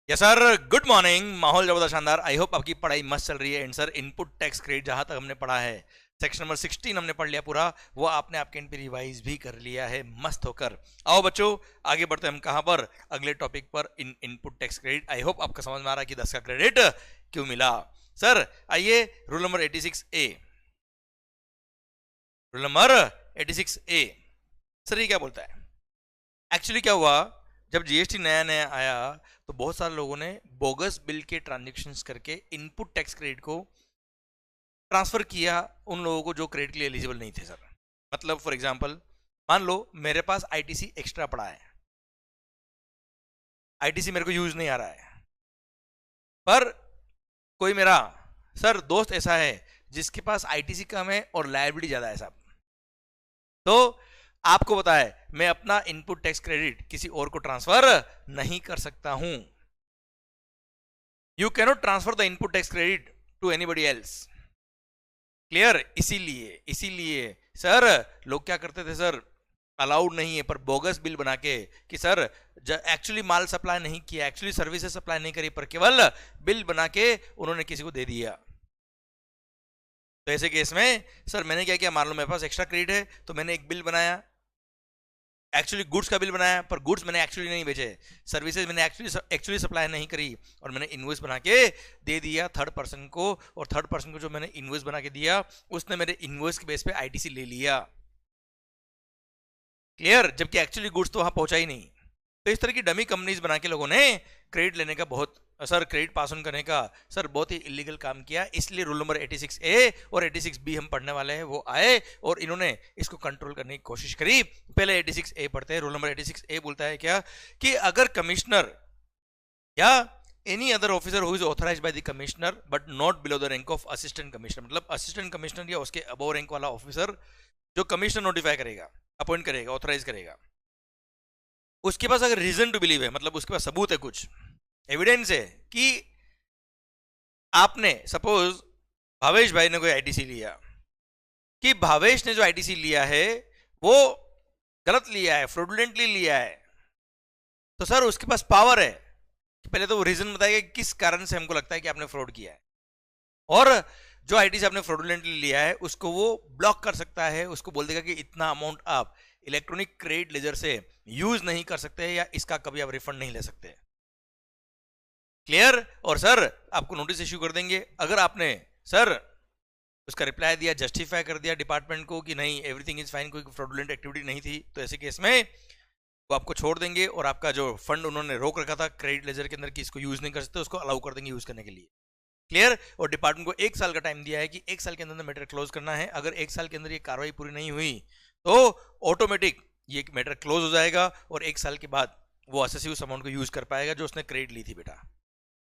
Yes sir, good morning. माहौल जबरदस्त शानदार। आई होप आपकी पढ़ाई मस्त चल रही है। And sir, input tax credit जहां तक हमने पढ़ा है, सेक्शन नंबर 16 हमने पढ़ लिया पूरा। वो आपने आपके एंड पे रिवाइज भी कर लिया है मस्त होकर। आओ बच्चों, आगे बढ़ते हैं हम कहां पर, अगले टॉपिक पर, input tax credit. I hope आपको समझ में आ रहा है कि 10 का क्रेडिट क्यों मिला। सर आइए, rule number 86A। Rule number 86A, sir ये क्या बोलता है? एक्चुअली क्या हुआ, जब जीएसटी नया नया आया तो बहुत सारे लोगों ने बोगस बिल के ट्रांजेक्शन्स करके इनपुट टैक्स क्रेडिट को ट्रांसफर किया उन लोगों को जो क्रेडिट के लिए एलिजिबल नहीं थे सर। मतलब फॉर एग्जांपल, मान लो मेरे पास आईटीसी एक्स्ट्रा पड़ा है, आईटीसी मेरे को यूज नहीं आ रहा है, पर कोई मेरा सर दोस्त ऐसा है जिसके पास आईटीसी कम है और लायबिलिटी ज्यादा है साहब, तो आपको पता है मैं अपना इनपुट टैक्स क्रेडिट किसी और को ट्रांसफर नहीं कर सकता हूं। You cannot transfer the input tax credit to anybody else. Clear? इसीलिए सर लोग क्या करते थे सर, अलाउड नहीं है पर बोगस बिल बना के कि सर एक्चुअली माल सप्लाई नहीं किया, एक्चुअली सर्विसेज सप्लाई नहीं करी, पर केवल बिल बना के उन्होंने किसी को दे दिया। तो ऐसे केस में सर मैंने क्या किया, मान लो मेरे पास एक्स्ट्रा क्रेडिट है तो मैंने एक बिल बनाया, एक्चुअली गुड्स का बिल बनाया, पर गुड्स मैंने एक्चुअली नहीं बेचे, सर्विसेज मैंने एक्चुअली सप्लाई नहीं करी, और मैंने इनवॉइस बना के दे दिया थर्ड पर्सन को, और थर्ड पर्सन को जो मैंने इनवॉइस बना के दिया उसने मेरे इनवॉइस के बेस पे आईटीसी ले लिया। क्लियर? जबकि एक्चुअली गुड्स तो वहां पहुंचा ही नहीं। तो इस तरह की डमी कंपनीज बना के लोगों ने क्रेडिट लेने का बहुत सर, क्रेडिट पास ऑन करने का सर बहुत ही इलीगल काम किया। इसलिए रूल नंबर 86A और 86B हम पढ़ने वाले हैं, वो आए और इन्होंने इसको कंट्रोल करने की कोशिश करी। पहले 86A पढ़ते हैं। रूल नंबर 86A बोलता है क्या, कि अगर कमिश्नर या any other officer who is authorised by the commissioner but not below the rank of assistant commissioner, मतलब असिस्टेंट कमिश्नर या उसके अबव रैंक वाला ऑफिसर जो कमिश्नर नोटिफाई करेगा, अपॉइंट करेगा, ऑथराइज करेगा, उसके पास अगर रीजन टू बिलीव है, मतलब उसके पास सबूत है, कुछ एविडेंस है कि आपने सपोज भावेश भाई ने कोई आईटीसी लिया, कि भावेश ने जो आईटीसी लिया है वो गलत लिया है, फ्रॉडुलेंटली लिया है, तो सर उसके पास पावर है कि पहले तो वो रीजन बताएगा कि किस कारण से हमको लगता है कि आपने फ्रॉड किया है, और जो आईटीसी आपने फ्रॉडुलेंटली लिया है उसको वो ब्लॉक कर सकता है, उसको बोल देगा कि इतना अमाउंट आप इलेक्ट्रॉनिक क्रेडिट लेजर से यूज नहीं कर सकते या इसका कभी आप रिफंड नहीं ले सकते। क्लियर? और सर आपको नोटिस इश्यू कर देंगे अगर आपने सर उसका रिप्लाई दिया, जस्टिफाई कर दिया डिपार्टमेंट को कि नहीं एवरीथिंग इज फाइन, कोई फ्रॉडुलेंट एक्टिविटी नहीं थी, तो ऐसे केस में वो आपको छोड़ देंगे और आपका जो फंड उन्होंने रोक रखा था क्रेडिट लेजर के अंदर कि इसको यूज नहीं कर सकते, उसको अलाउ कर देंगे यूज करने के लिए। क्लियर? और डिपार्टमेंट को 1 साल का टाइम दिया है कि 1 साल के अंदर मैटर क्लोज करना है। अगर 1 साल के अंदर ये कार्रवाई पूरी नहीं हुई तो ऑटोमेटिक ये मैटर क्लोज हो जाएगा और 1 साल के बाद वो असेसिव उस अमाउंट को यूज कर पाएगा जो उसने क्रेडिट ली थी बेटा।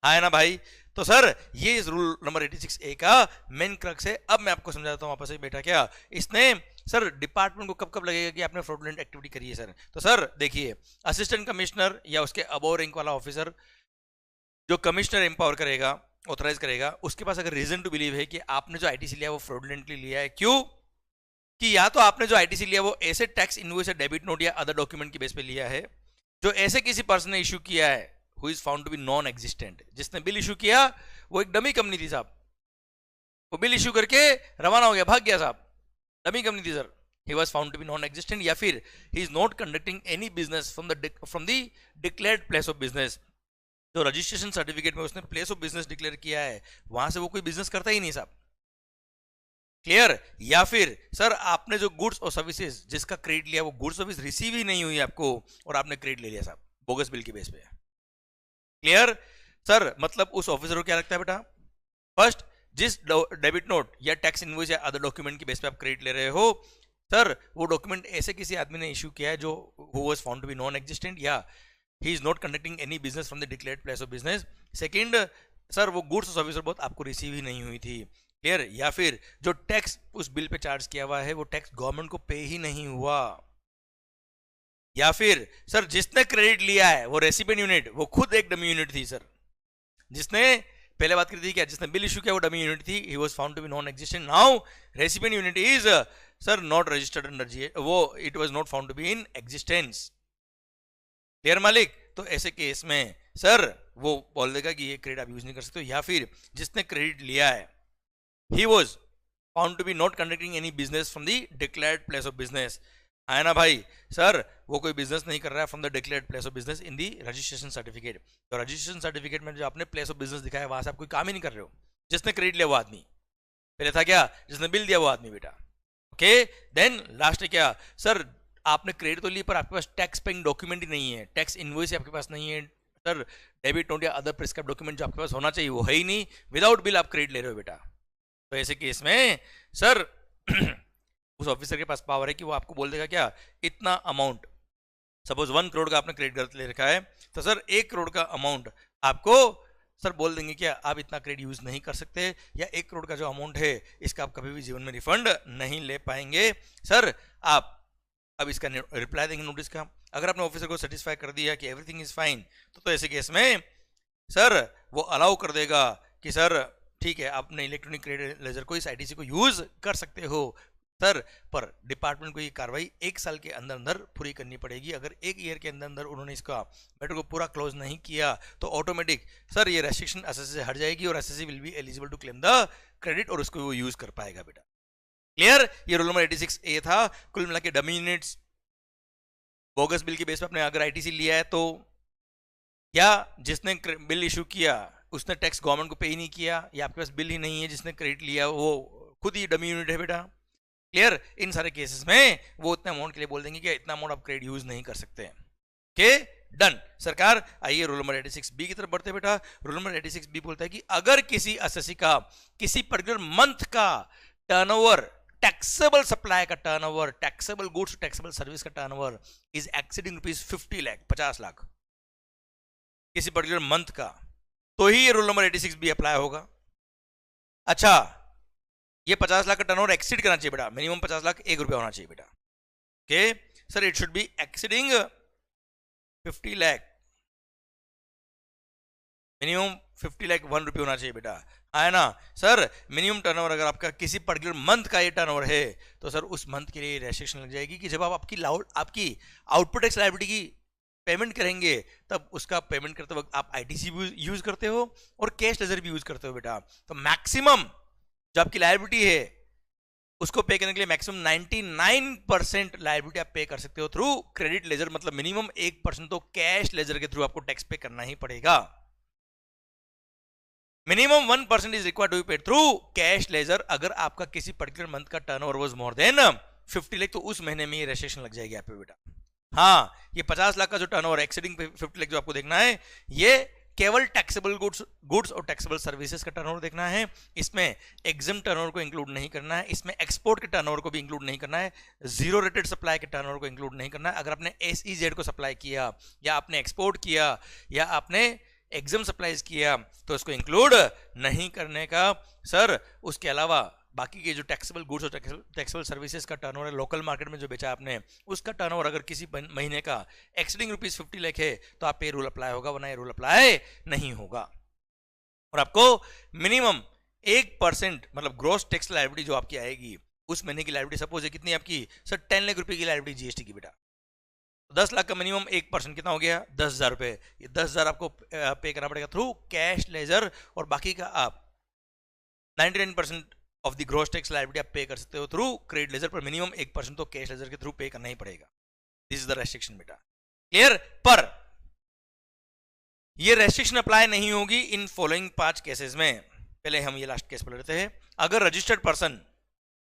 हाँ है ना भाई? तो सर ये इस रूल नंबर 86A का मेन क्रक्स है। अब मैं आपको समझाता हूँ वापस से बेटा, क्या इसने सर डिपार्टमेंट को कब कब लगेगा कि आपने फ्रॉडुलेंट एक्टिविटी करी है सर, तो सर देखिए असिस्टेंट कमिश्नर या उसके अबव रैंक वाला ऑफिसर जो कमिश्नर एम्पावर करेगा, ऑथराइज करेगा, उसके पास अगर रीजन टू बिलीव है कि आपने जो आईटीसी लिया वो फ्रॉडुलेंटली लिया है, क्यों कि या तो आपने जो आईटीसी लिया वो ऐसे टैक्स इनवॉइस या डेबिट नोट या अदर डॉक्यूमेंट के बेस पे लिया है जो ऐसे किसी पर्सन ने इशू किया है who is found to be non existent। जिसने बिल इशू किया वो एक डमी कंपनी थी साहब, वो बिल इशू करके रवाना हो गया, भाग गया साहब, डमी कंपनी थी sir, he was found to be non existent, या फिर he is not conducting any business from the declared place of business। जो रजिस्ट्रेशन सर्टिफिकेट में उसने प्लेस ऑफ बिजनेस डिक्लेयर किया है वहां से वो कोई बिजनेस करता ही नहीं साहब। क्लियर? या फिर सर आपने जो गुड्स और सर्विसेज जिसका क्रेडिट लिया वो गुड्स सर्विस रिसीव ही नहीं हुई आपको और आपने क्रेडिट ले लिया साहब बोगस बिल के बेस पे। क्लियर? सर मतलब उस ऑफिसर को क्या लगता है बेटा, फर्स्ट जिस डेबिट नोट या टैक्स इनवॉइस या अदर डॉक्यूमेंट के बेस पे आप क्रेडिट ले रहे हो सर वो डॉक्यूमेंट ऐसे किसी आदमी ने इशू किया है जो who was found to be non existent या he is not conducting any business from the declared place of business. Second sir वो गुड्स और सर्विस बहुत आपको रिसीव ही नहीं हुई थी। क्लियर? या फिर जो टैक्स उस बिल पे चार्ज किया हुआ है वो टैक्स गवर्नमेंट को पे ही नहीं हुआ। या फिर सर जिसने क्रेडिट लिया है वो रेसिपिएंट यूनिट वो खुद एक डमी यूनिट थी सर, जिसने पहले बात करी थी क्या, जिसने बिल इशू किया वो डमी यूनिट थी, he was found to be non existent. Now recipient unit is sir not registered under GA, वो it was not found to be in existence. Clear मालिक? तो ऐसे केस में सर वो बोल देगा कि ये क्रेडिट आप यूज नहीं कर सकते, या फिर जिसने क्रेडिट लिया है he was found to be not conducting any business from the declared place of business, है ना भाई, सर वो कोई बिजनेस नहीं कर रहा है from the declared place of business in the registration certificate. तो रजिस्ट्रेशन सर्टिफिकेट में जो आपने प्लेस ऑफ बिजनेस दिखाया वहां से आप कोई काम ही नहीं कर रहे हो। जिसने क्रेडिट लिया वो आदमी, पहले था क्या जिसने बिल दिया वो आदमी बेटा। ओके, देन लास्ट है क्या, सर आपने क्रेडिट तो ली पर आपके पास टैक्स पेइंग डॉक्यूमेंट ही नहीं है, टैक्स इनवॉइस आपके पास नहीं है, सर डेबिट नोट या अदर प्रिस्क्राइब डॉक्यूमेंट जो आपके पास होना चाहिए वो है ही नहीं, विदाउट बिल आप क्रेडिट ले रहे हो बेटा। तो ऐसे केस में सर उस ऑफिसर के पास पावर है कि वो आपको बोल देगा क्या, इतना अमाउंट, सपोज 1 करोड़ का आपने क्रेडिट गलत ले रखा है, तो सर 1 करोड़ का अमाउंट आपको सर बोल देंगे क्या आप इतना क्रेडिट यूज नहीं कर सकते, या 1 करोड़ का जो अमाउंट है इसका आप कभी भी जीवन में रिफंड नहीं ले पाएंगे। सर आप अब इसका रिप्लाई देंगे नोटिस का। अगर आपने ऑफिसर को सेटिस्फाई कर दिया कि एवरीथिंग इज फाइन, तो ऐसे केस में सर वो अलाउ कर देगा कि सर ठीक है आपने इलेक्ट्रॉनिक क्रेडिट लेजर को इस आईटीसी को यूज कर सकते हो सर, पर डिपार्टमेंट को ये कार्रवाई 1 साल के अंदर अंदर पूरी करनी पड़ेगी। अगर 1 ईयर के अंदर अंदर उन्होंने इसका मैटर को पूरा क्लोज नहीं किया तो ऑटोमेटिक सर ये रेस्ट्रिक्शन एसएससी से हट जाएगी और SSC will be eligible to claim the credit और उसको वो यूज कर पाएगा बेटा। क्लियर, ये रूल नंबर 86A था। कुल मिला के डमी यूनिट्स बोगस बिल के बेस पे आपने अगर आईटीसी लिया है तो, या जिसने बिल इशू किया उसने टैक्स गवर्नमेंट को पे ही नहीं किया, या आपके पास बिल ही नहीं है, जिसने क्रेडिट लिया वो खुद ही डमी यूनिट है बेटा। क्लियर, इन सारे केसेस में वो उतने अमाउंट के लिए बोल देंगे कि इतना अमाउंट आप क्रेडिट यूज नहीं कर सकते। Okay done. सरकार आइए रूल नंबर 86B की तरफ बढ़ते बेटा। रूल नंबर 86B बोलता है कि अगर किसी एसएससी का किसी पर्टिकुलर मंथ का टर्नओवर, टैक्सेबल सप्लाई का turnover, taxable goods taxable service का turnover is exceeding ₹50 lakh, 50 lakh किसी पर्टिकुलर मंथ का, तो ही ये रूल नंबर 86B अप्लाई होगा। अच्छा, ये 50 लाख का टर्नओवर एक्सीड करना चाहिए बेटा, मिनिमम 50 लाख ₹1 होना चाहिए बेटा। Okay sir, it should be exceeding 50 lakh, minimum 50 lakh ₹1 होना चाहिए बेटा, है ना। सर मिनिमम टर्नओवर अगर आपका किसी पर्टिकुलर मंथ का ये टर्नओवर है तो सर उस मंथ के लिए रेस्ट्रिक्शन लग जाएगी कि जब आप आपकी आउटपुट टैक्स लायबिलिटी की पेमेंट करेंगे तब उसका पेमेंट करते वक्त आप आईटीसी भी यूज करते हो और कैश लेजर भी यूज करते हो बेटा। तो मैक्सिमम जो आपकी लायबिलिटी है उसको पे करने के लिए मैक्सिमम 99% लायबिलिटी आप पे कर सकते हो थ्रू क्रेडिट लेजर, मतलब मिनिमम 1% तो कैश लेजर के थ्रू आपको टैक्स पे करना ही पड़ेगा। Minimum 1% is required to be paid through cash ledger. अगर आपका किसी पर्टिकुलर मंथ का turnover was more than 50 lakh तो उस महीने में ये रेस्ट्रिक्शन लग जाएगी आप पे बेटा। हाँ, ये 50 लाख का जो टर्नओवर एक्सीडिंग 50 लाख जो आपको देखना है, ये केवल टैक्सेबल गुड्स और टैक्सेबल सर्विसेज का टर्नओवर देखना है। इसमें एग्जम टर्नओवर को इंक्लूड नहीं करना है, इसमें एक्सपोर्ट के टर्नओवर को भी इंक्लूड नहीं करना है, जीरो रेटेड सप्लाई के टर्नओवर को इंक्लूड नहीं करना है। अगर आपने SEZ को सप्लाई किया या आपने एक्सपोर्ट किया या आपने एग्जम सप्लाईज किया तो उसको इंक्लूड नहीं करने का। सर उसके अलावा बाकी के जो टैक्सेबल गुड्स और टैक्सेबल सर्विसेज का टर्नओवर है, लोकल मार्केट में जो बेचा आपने उसका टर्नओवर अगर किसी महीने का एक्सीडिंग ₹50 लाख है तो आप पे रूल अप्लाई होगा, वरना ये रूल अप्लाई नहीं होगा। और आपको मिनिमम 1% मतलब ग्रॉस टैक्स लायबिलिटी जो आपकी आएगी उस महीने की लायबिलिटी सपोज है कितनी आपकी, सर 10 लाख रुपए की लायबिलिटी जीएसटी की बेटा। 10 लाख का मिनिमम 1% कितना हो गया, 10,000 रुपए। ये 10,000 आपको पे करना पड़ेगा थ्रू कैश लेजर, और बाकी का आप 99% of the gross tax liability आप पे कर सकते हो थ्रू क्रेडिट लेजर, पर मिनिमम 1% तो कैश लेजर के थ्रू पे करना ही पड़ेगा। दिस इज द रेस्ट्रिक्शन बेटा। क्लियर, पर ये रेस्ट्रिक्शन अप्लाई नहीं होगी इन फॉलोइंग 5 केसेस में। पहले हम ये लास्ट केस पढ़ लेते हैं। अगर रजिस्टर्ड पर्सन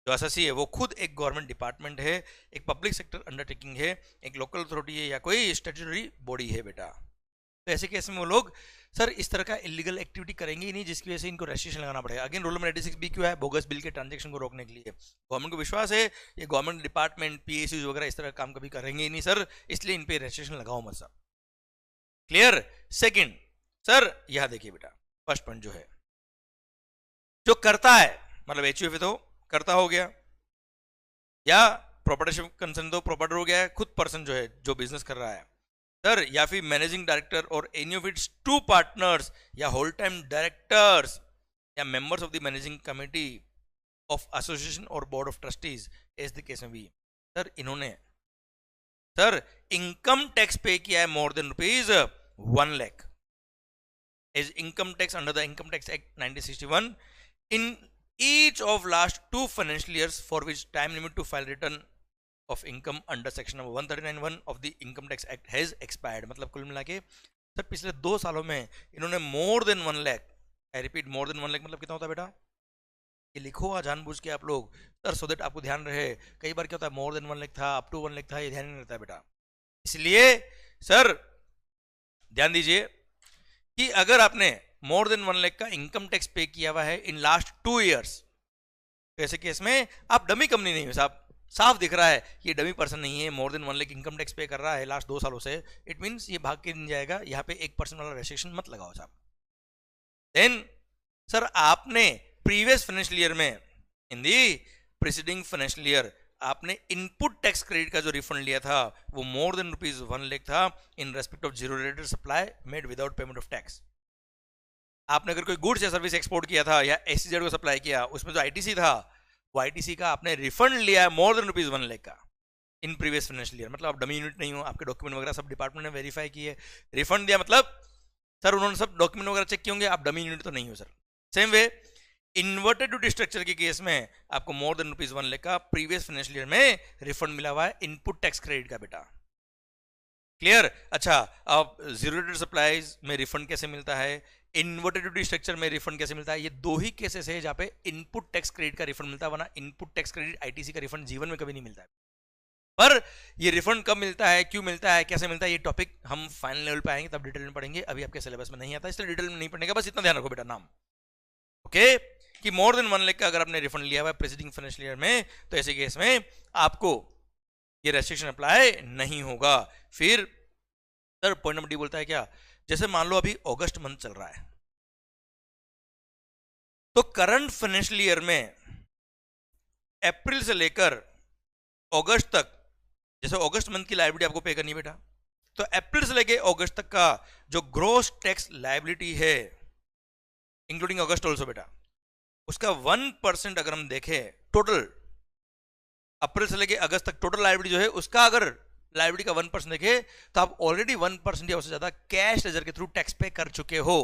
जो एसएससी है वो खुद एक गवर्नमेंट डिपार्टमेंट है, एक पब्लिक सेक्टर अंडरटेकिंग है, एक लोकल अथॉरिटी है या कोई स्टैट्यूटरी बॉडी है बेटा, तो ऐसे केस में वो लोग सर इस तरह का इलीगल एक्टिविटी करेंगे ही नहीं जिसकी वजह से इनको रेस्ट्रिक्शन लगाना पड़ेगा। अगेन रूल नंबर 86B क्यों है, बोगस बिल के ट्रांजैक्शन को रोकने के लिए। गवर्नमेंट को विश्वास है ये गवर्नमेंट डिपार्टमेंट PSUs वगैरह इस तरह का काम कभी करेंगे ही नहीं सर, इसलिए इन पे रेस्ट्रिक्शन लगाओ मत सर। क्लियर। सेकंड, सर यहां देखिए बेटा, फर्स्ट पॉइंट जो है, जो करता है मतलब HUF तो करता हो गया, या प्रोपर्टी कंसर्न तो प्रॉपर्टर हो गया है, खुद पर्सन जो है जो बिजनेस कर रहा है सर, या फिर मैनेजिंग डायरेक्टर और एनी ऑफ इट्स 2 पार्टनर्स या होल टाइम डायरेक्टर्स या members of the managing committee of association और board of trustees as the case में भी। सर इन्होंने सर इनकम टैक्स पे किया है more than ₹1 lakh is income tax under the Income Tax Act 1961 in each of last 2 financial years for which time limit to file return of income under section number 139(1) of the Income Tax Act has expired। मतलब कुल मिला के sir पिछले 2 सालों में इन्होंने more than 1 lakh, I repeat more than 1 lakh मतलब कितना होता है बेटा, ये लिखो जानबूझ के आप लोग सर, सो दैट आपको ध्यान रहे। कई बार क्या होता है मोर देन 1 लाख था, अप टू 1 लाख था, ये ध्यान नहीं रहता है बेटा। इसलिए सर ध्यान दीजिए कि अगर आपने मोर देन 1 लाख का इनकम टैक्स पे किया हुआ है इन लास्ट 2 ईयर्स, तो ऐसे केस में आप डमी कंपनी नहीं हो साहब, साफ दिख रहा है ये डमी पर्सन नहीं है, more than 1 lakh income tax पे कर रहा है लास्ट 2 सालों से, इट मींस ये भाग के नहीं जाएगा, यहाँ पे 1% वाला रेस्ट्रिक्शन मत लगाओ साहब। देन सर आपने प्रीवियस फाइनेंशियल ईयर में, इन दी प्रीसीडिंग फाइनेंशियल ईयर, आपने इनपुट टैक्स क्रेडिट का जो रिफंड लिया था वो मोर देन ₹1 लाख था इन respect of zero rated supply made without payment of tax. आपने अगर कोई गुड्स या सर्विस एक्सपोर्ट किया था या एसईजेड को सप्लाई किया, उसमें जो आईटीसी था वो आईटीसी का आपने रिफंड लिया है मोर देन ₹1 लाख का इन प्रीवियस फाइनेंशियल ईयर, मतलब आप डमी यूनिट नहीं हो, आपके डॉक्यूमेंट वगैरह सब डिपार्टमेंट ने वेरीफाई किए, रिफंड दिया, मतलब सर उन्होंने सब डॉक्यूमेंट वगैरह चेक किए होंगे, आप डमी यूनिट तो नहीं हो सर। सेम वे इन्वर्टेड ड्यूटी स्ट्रक्चर के केस में आपको मोर देन ₹1 लाख का प्रीवियस फाइनेंशियल ईयर में रिफंड मिला हुआ है इनपुट टैक्स क्रेडिट का बेटा। क्लियर? अच्छा, अब जीरो रेटेड सप्लाईज में रिफंड कैसे मिलता है, इन्वर्टेड ड्यूटी स्ट्रक्चर में रिफंड कैसे मिलता है, ये 2 ही केसेस है जहां पे इनपुट टैक्स क्रेडिट का रिफंड मिलता है, वरना इनपुट टैक्स क्रेडिट आईटीसी का रिफंड जीवन में कभी नहीं मिलता है। पर ये रिफंड कब मिलता है, क्यों मिलता है, कैसे मिलता है, ये टॉपिक हम फाइनल लेवल पे आएंगे तब डिटेल में पढ़ेंगे, अभी आपके सिलेबस में नहीं आता इसलिए डिटेल में नहीं पढ़ने का, बस इतना ध्यान रखो बेटा नाम, ओके, कि मोर देन 1 लाख का अगर आपने रिफंड लिया हुआ है प्रीसीडिंग फाइनेंशियल ईयर में, तो ऐसे केस में आपको ये रेस्ट्रिक्शन अप्लाई नहीं होगा। फिर सर पॉइंट नंबर डी बोलता है क्या, जैसे मान लो अभी अगस्त मंथ चल रहा है, तो करंट फाइनेंशियल ईयर में अप्रैल से लेकर अगस्त तक, जैसे अगस्त मंथ की लायबिलिटी आपको पे करनी है बेटा, तो अप्रैल से लेकर अगस्त तक का जो ग्रॉस टैक्स लायबिलिटी है इंक्लूडिंग अगस्त ऑल्सो बेटा, उसका 1% अगर हम देखें टोटल, अप्रैल से लेकर अगस्त तक टोटल लायबिलिटी जो है उसका अगर लायबिलिटी का 1% देखें तो आप ऑलरेडी 1% या उससे ज्यादा कैश लेजर के थ्रू टैक्स पे कर चुके हो।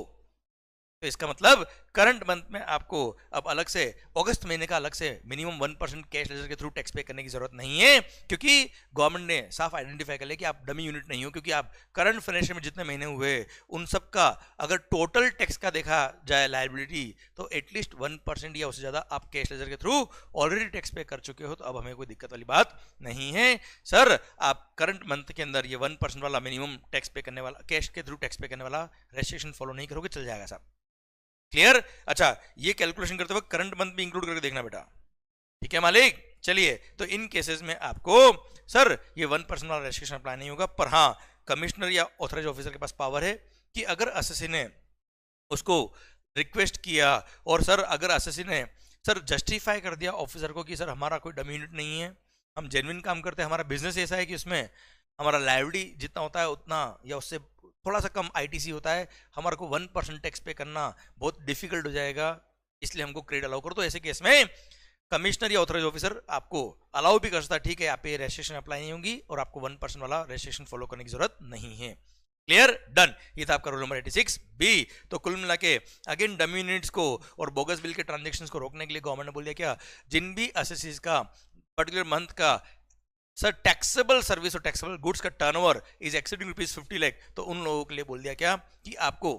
तो इसका मतलब करंट मंथ में आपको अब अलग से अगस्त महीने का अलग से मिनिमम 1% कैश लेजर के थ्रू टैक्स पे करने की जरूरत नहीं है, क्योंकि गवर्नमेंट ने साफ आइडेंटिफाई कर लिया कि आप डमी यूनिट नहीं हो, क्योंकि आप करंट फाइनेंशियल में जितने महीने हुए उन सब का अगर टोटल टैक्स का देखा जाए लायबिलिटी तो एटलीस्ट 1% या उससे ज्यादा आप कैश लेजर के थ्रू ऑलरेडी टैक्स पे कर चुके हो, तो अब हमें कोई दिक्कत वाली बात नहीं है। सर आप करंट मंथ के अंदर ये 1% वाला मिनिमम टैक्स पे करने वाला, कैश के थ्रू टैक्स पे करने वाला रेस्ट्रिक्शन फॉलो नहीं करोगे चल जाएगा साहब। क्लियर? अच्छा, ये कैलकुलेशन करते वक्त करंट मंथ भी इंक्लूड करके देखना बेटा, ठीक है मालिक। चलिए, तो इन केसेस में आपको सर ये 1% वाला रेस्ट्रिक्शन अप्लाई नहीं होगा, पर हाँ कमिश्नर या ऑथराइज ऑफिसर के पास पावर है कि अगर एसएससी ने उसको रिक्वेस्ट किया और सर अगर एसएससी ने सर जस्टिफाई कर दिया ऑफिसर को कि सर हमारा कोई डमी यूनिट नहीं है, हम जेन्युइन काम करते हैं, हमारा बिजनेस ऐसा है कि उसमें हमारा लायबिलिटी जितना होता है उतना या उससे थोड़ा सा कम आईटीसी होता है, हमारे को 1% टैक्स पे करना बहुत डिफिकल्ट हो जाएगा, इसलिए हमको क्रेडिट अलाउ करो, तो ऐसे केस में कमिश्नर या ऑथराइज ऑफिसर आपको अलाउ भी कर सकता है, ठीक है आप ये रेस्ट्रिक्शन अप्लाई नहीं होगी और आपको 1% वाला रेस्ट्रिक्शन फॉलो करने की जरूरत नहीं है। क्लियर? डन। ये था आपका रूल नंबर 86 बी। तो कुल मिला के अगेन डमी यूनिट्स को और बोगस बिल के ट्रांजेक्शन्स को रोकने के लिए गवर्नमेंट ने बोल दिया क्या, जिन भी एसएससीज का पर्टिकुलर मंथ का सर टैक्सेबल सर्विस और टैक्सेबल गुड्स का टर्नओवर इज एक्सीडिंग ₹50 लाख, तो उन लोगों के लिए बोल दिया क्या कि आपको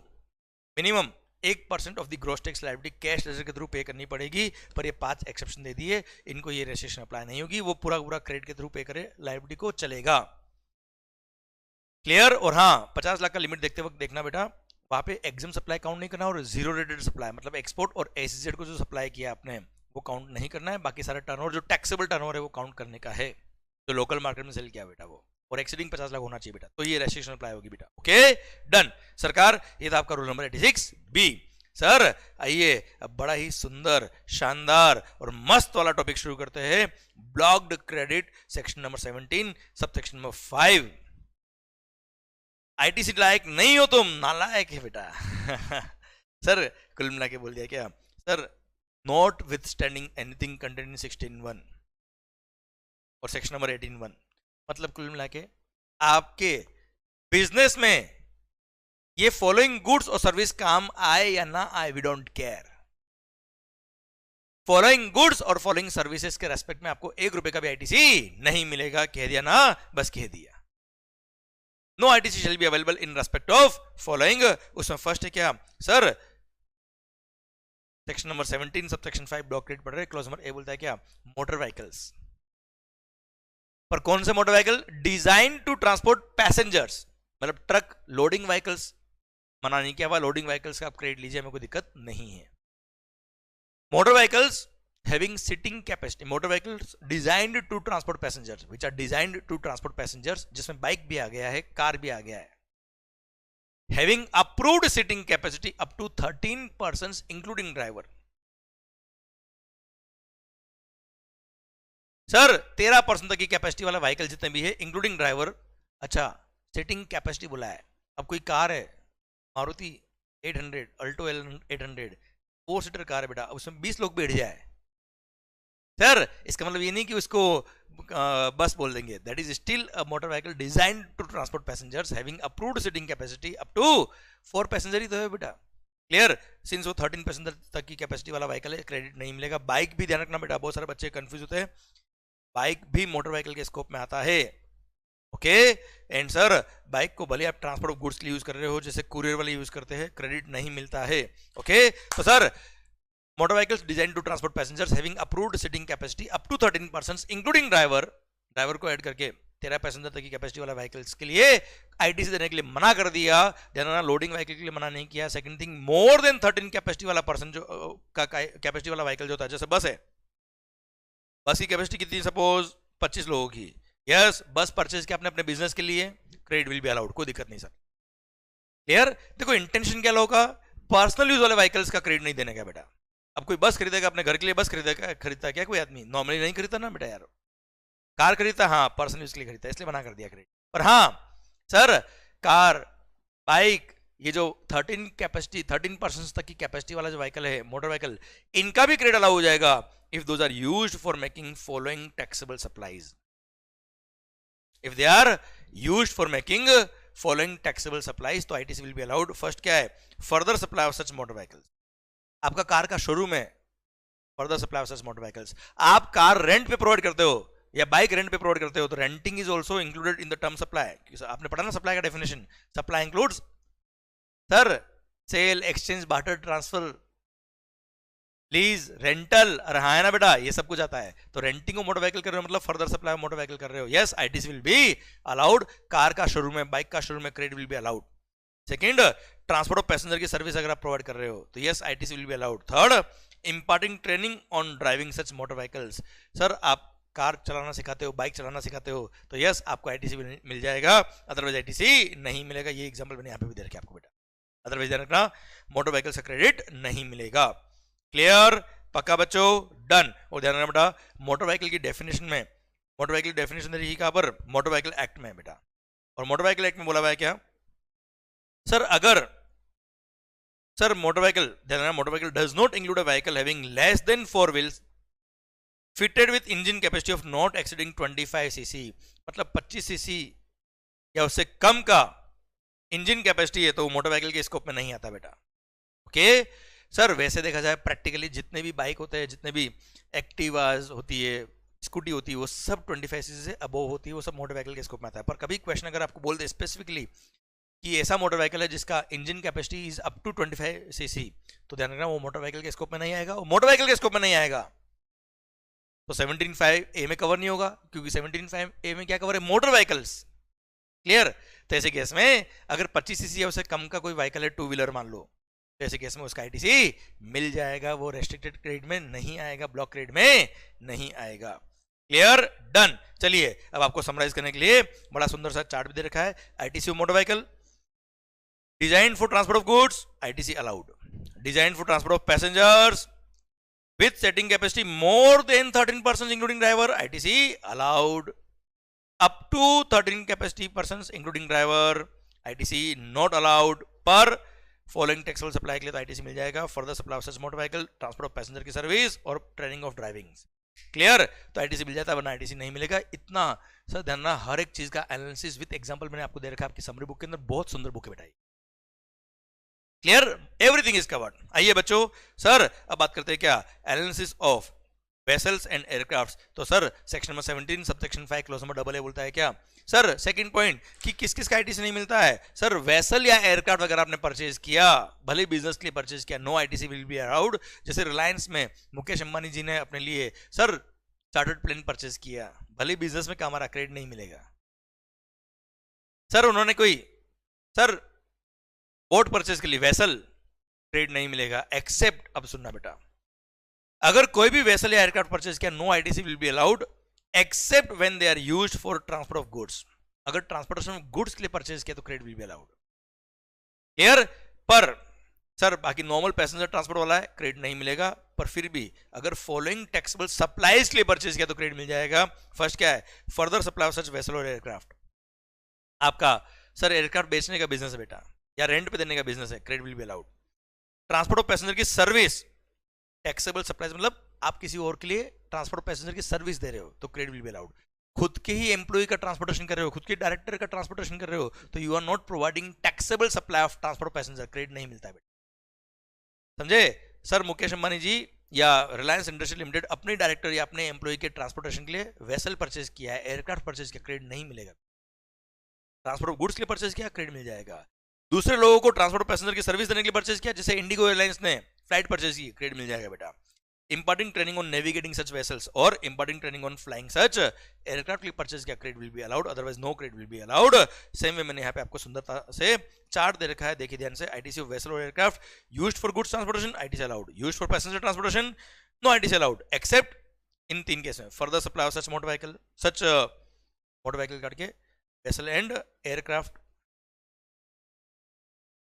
minimum 1% of the gross tax liability cash ledger के थ्रू पे करनी पड़ेगी, पर ये 5 एक्सेप्शन दे दिए, इनको ये रेस्ट्रिक्शन अप्लाई नहीं होगी, वो पूरा पूरा क्रेडिट के थ्रू पे करे लायबिलिटी को चलेगा। क्लियर? और हाँ 50 लाख का लिमिट देखते वक्त देखना बेटा, वहां पे एग्जाम सप्लाई काउंट नहीं करना और जीरो रेटेड सप्लाई मतलब एक्सपोर्ट और एसईजेड को जो सप्लाई किया आपने वो काउंट नहीं करना है, बाकी सारा टर्नओवर जो टैक्सेबल टर्नओवर है वो काउंट करने का है, जो लोकल मार्केट में सेल किया बेटा वो, और एक्सीडिंग 50 लाख होना चाहिए बेटा, तो ये रेस्ट्रिक्शन अप्लाई होगी बेटा। ओके डन सरकार, ये था आपका रूल नंबर 86 बी। सर आइए अब बड़ा ही सुंदर शानदार और मस्त वाला टॉपिक शुरू करते हैं, blocked credit section number 17 sub section number 5। ITC लायक नहीं हो तुम, नालायक है बेटा। सर कुल मिला के बोल दिया क्या, sir not with standing anything content in 16(1) और सेक्शन नंबर 18(1), मतलब कुल मिला के आपके बिजनेस में ये फॉलोइंग गुड्स और सर्विस काम आए या ना आए, we don't care. Following goods और फॉलोइंग सर्विसेज के रेस्पेक्ट में आपको ₹1 का भी आईटीसी नहीं मिलेगा। कह दिया ना, बस कह दिया। No ITC shall be available in respect of following. उसमें फर्स्ट है क्या sir, section number 17 sub section 5 doctorate पढ़ रहे, क्लॉज नंबर ए बोलता है क्या, मोटर व्हीकल्स। पर कौन से motor vehicle, design to transport passengers, मतलब ट्रक, लोडिंग व्हीकल्स मना नहीं किया हुआ, लोडिंग व्हीकल्स का आप क्रेडिट लीजिए, हमें कोई दिक्कत नहीं है। Motor vehicles having seating capacity, motor vehicles designed to transport passengers, which are designed to transport passengers, जिसमें बाइक भी आ गया है, कार भी आ गया है। Having approved sitting capacity up to 13 persons including driver. Sir 13% तक की कैपेसिटी वाला व्हीकल जितने भी है इंक्लूडिंग ड्राइवर। अच्छा, सिटिंग कैपेसिटी बोला है। अब कोई कार है मारुति 800, अल्टो 800, 4 सीटर कार है बेटा, उसमें 20 लोग बैठ जाए सर, इसका मतलब ये नहीं कि उसको बस बोल देंगे। That is still a motor vehicle designed to transport passengers having approved sitting capacity up to 4 passenger ही तो है बेटा। क्लियर, सिंस वो 13 पैसेंजर तक की कैपेसिटी वाला व्हीकल है, क्रेडिट नहीं मिलेगा। बाइक भी ध्यान रखना बेटा, बहुत सारे बच्चे कंफ्यूज होते हैं, बाइक भी मोटर व्हीकल के स्कोप में आता है। ओके एंड सर, बाइक को भले आप ट्रांसपोर्ट ऑफ गुड्स के लिए यूज कर रहे हो, जैसे कुरियर वाले यूज करते हैं, क्रेडिट नहीं मिलता है। ओके तो sir, motor vehicles design to transport passengers having approved sitting capacity up to 13 persons including driver, driver को ऐड करके 13 पैसेंजर तक की कैपेसिटी वाला व्हीकल्स के लिए आईटीसी देने के लिए मना कर दिया। ध्यान रखना, लोडिंग व्हीकल के लिए मना नहीं किया। Second thing, more than 13 capacity वाला पर्सन जो का कैपेसिटी वाला व्हीकल जो होता है, जैसे बस है, बस की कैपेसिटी कितनी, सपोज 25 लोगों की, यस, बस परचेज किया आपने अपने बिजनेस के लिए, क्रेडिट विल बी अलाउड, कोई दिक्कत नहीं सर। क्लियर, देखो इंटेंशन क्या लोगों का, पर्सनल यूज वाले व्हीकल्स का क्रेडिट नहीं देने का बेटा। अब कोई बस खरीदेगा अपने घर के लिए, बस खरीदता क्या कोई आदमी, नॉर्मली नहीं खरीदता ना बेटा यार। कार खरीदता, हाँ पर्सनल यूज के लिए खरीदता, इसलिए मना कर दिया क्रेडिट। पर हाँ सर, कार, बाइक, ये जो 13 पर्सन तक की कैपेसिटी वाला जो व्हीकल है, मोटर व्हीकल, इनका भी क्रेडिट अलाउ हो जाएगा if those are used for making following taxable supplies. If they are used for making following taxable supplies, तो ITC will be allowed. First क्या है, further supply of such motor vehicles. आपका car का showroom है, further supply of such motor vehicles. आप car rent पे provide करते हो या बाइक रेंट पे प्रोवाइड करते हो, तो renting is also included in the term supply. आपने पढ़ा ना सप्लाई का definition, supply includes sir sale, exchange, barter, transfer, lease, rental, अरे हाँ है ना बेटा, ये सब कुछ आता है। तो रेंटिंग मोटर व्हीकल कर रहे हो मतलब फर्दर सप्लाई मोटर व्हीकल कर रहे हो, yes ITC will be allowed. Car का शोरूम है, बाइक का शोरूम है, credit will be allowed. Second, transport of passenger की सर्विस अगर आप प्रोवाइड कर रहे हो तो yes ITC will be allowed. Third, imparting training on driving such motor vehicles, sir आप कार चलाना सिखाते हो, बाइक चलाना सिखाते हो, तो यस आपको आईटीसी मिल जाएगा, अदरवाइज आईटीसी नहीं मिलेगा। ये एग्जांपल मैंने यहाँ पे भी दे रखा है आपको बेटा, अदरवाइज ध्यान रखना मोटर व्हीकल से क्रेडिट नहीं मिलेगा। क्लियर, पक्का बच्चों, डन। और ध्यान रखना बेटा, मोटर व्हीकल की डेफिनेशन में, मोटर व्हीकल डेफिनेशन दे रही है कहां पर, मोटर व्हीकल एक्ट में बेटा। और मोटर व्हीकल एक्ट में बोला हुआ है क्या सर, अगर सर मोटर व्हीकल, ध्यान रखना, motor vehicle does not include a vehicle having less than 4 wheels fitted with engine capacity of not exceeding 25 CC, मतलब 25 सीसी या उससे कम का इंजन कैपेसिटी है तो वो मोटर व्हीकल के स्कोप में नहीं आता बेटा। ओके सर, वैसे देखा जाए प्रैक्टिकली जितने भी बाइक होते हैं, जितने भी एक्टिवाज होती है, स्कूटी होती है, वो सब 25 सीसी से अबोव होती है, वो सब मोटर व्हीकल के स्कोप में आता है। पर कभी क्वेश्चन अगर आपको बोल दे स्पेसिफिकली कि ऐसा मोटर व्हीकल है जिसका engine capacity is up to 25 CC, तो ध्यान रखना वो मोटर व्हीकल के स्कोप में नहीं आएगा, वो मोटर व्हीकल के स्कोप में नहीं आएगा। तो 17(5)A में कवर नहीं होगा, क्योंकि 17(5)A में क्या कवर है, मोटर व्हीकल्स। क्लियर, तो ऐसे केस में अगर 25 सीसी या उससे कम का कोई व्हीकल है, 2 व्हीलर मान लो, तो ऐसे केस में उसका आईटीसी मिल जाएगा, वो रेस्ट्रिक्टेड क्रेडिट में नहीं आएगा, ब्लॉक क्रेडिट में नहीं आएगा। Clear, done. चलिए अब आपको समराइज करने के लिए बड़ा सुंदर सा चार्ट भी दे रखा है। ITC motor vehicle design for transport of goods, ITC allowed. Design for transport of passengers with setting capacity more than 13 persons including driver, ITC allowed. Up to 13 capacity persons including driver, ITC not allowed. पर following taxable supply के लिए तो ITC मिल जाएगा। Further supply of such motor vehicle, transport of passenger की service और training of driving, clear? तो ITC मिल जाता है, वरना आईटीसी नहीं मिलेगा। इतना सर ध्यान रखना, हर एक चीज का एनालिसिस विद एग्जांपल मैंने आपको दे रखा है आपकी समरी बुक के अंदर, बहुत सुंदर बुक है बेटा। क्लियर? Everything is covered. आइए बच्चों, सर अब बात करते हैं क्या, analysis of vessels and aircrafts. तो sir section number 17 subsection 5 clause number AA बोलता है क्या सर, सेकंड पॉइंट कि किस किस का आईटीसी नहीं मिलता है। सर वेसल या एयरक्राफ्ट वगैरह आपने परचेज किया, भले बिजनेस के लिए परचेज किया, no ITC will be allowed. जैसे रिलायंस में मुकेश अंबानी जी ने अपने लिए सर चार्टर्ड प्लेन परचेज किया, भले बिजनेस में काम आ रहा, क्रेडिट नहीं मिलेगा। सर उन्होंने कोई सर बोट परचेज के लिए वेसल, क्रेडिट नहीं मिलेगा एक्सेप्ट, अब सुनना बेटा, अगर कोई भी वेसल या एयरक्राफ्ट परचेज किया, no ITC will be allowed except when they are used for transport of goods. अगर ट्रांसपोर्टेशन ऑफ गुड्स के लिए परचेज किया तो credit will be allowed. Clear? पर सर बाकी नॉर्मल पैसेंजर ट्रांसपोर्ट वाला है, क्रेडिट नहीं मिलेगा। पर फिर भी अगर फॉलोइंग टैक्सेबल सप्लाईज के लिए परचेज किया तो क्रेडिट मिल जाएगा। फर्स्ट क्या है, further supply of such vessel और एयरक्राफ्ट। आपका सर एयरक्राफ्ट बेचने का बिजनेस है बेटा, या रेंट पे देने का बिजनेस है, credit will be allowed. Transport of passenger की सर्विस, टैक्सेबल सप्लाईज मतलब आप किसी और के लिए ट्रांसपोर्ट पैसेंजर की सर्विस दे रहे हो तो क्रेडिट विल बी अलाउड। खुद के ही एम्प्लॉय का ट्रांसपोर्टेशन कर रहे हो, खुद के डायरेक्टर का ट्रांसपोर्टेशन कर रहे हो, तो you are not providing taxable supply of transport passenger, credit नहीं मिलता है बेटा। समझे? सर मुकेश अंबानी जी या रिलायंस इंडस्ट्री लिमिटेड अपने डायरेक्टर या अपने एम्प्लॉय के ट्रांसपोर्टेशन के लिए वेसल परचेज किया है, एयरक्राफ्ट परचेज किया, क्रेडिट नहीं मिलेगा। ट्रांसपोर्ट ऑफ गुड्स के लिए परचेज किया, क्रेडिट मिल जाएगा। दूसरे लोगों को ट्रांसपोर्ट पैसेंजर की सर्विस देने के लिए परचेज किया, जैसे इंडिगो एयरलाइंस ने फ्लाइट परचेज की, क्रेडिट मिल जाएगा बेटा। Imparting training on navigating such vessels or imparting training on flying such aircraft के परचेज किया, credit will be allowed, otherwise no credit will be allowed. Same way मैंने यहाँ पे आपको सुंदरता से चार्ट दे रखा है, देखिए ध्यान से। आईटीसी ऑफ वेसल और aircraft used for goods transportation, ITC allowed, used for passenger transportation, no ITC allowed except in 3 case में, further supply of such motor vehicle, such motor vehicle करके vessel and aircraft,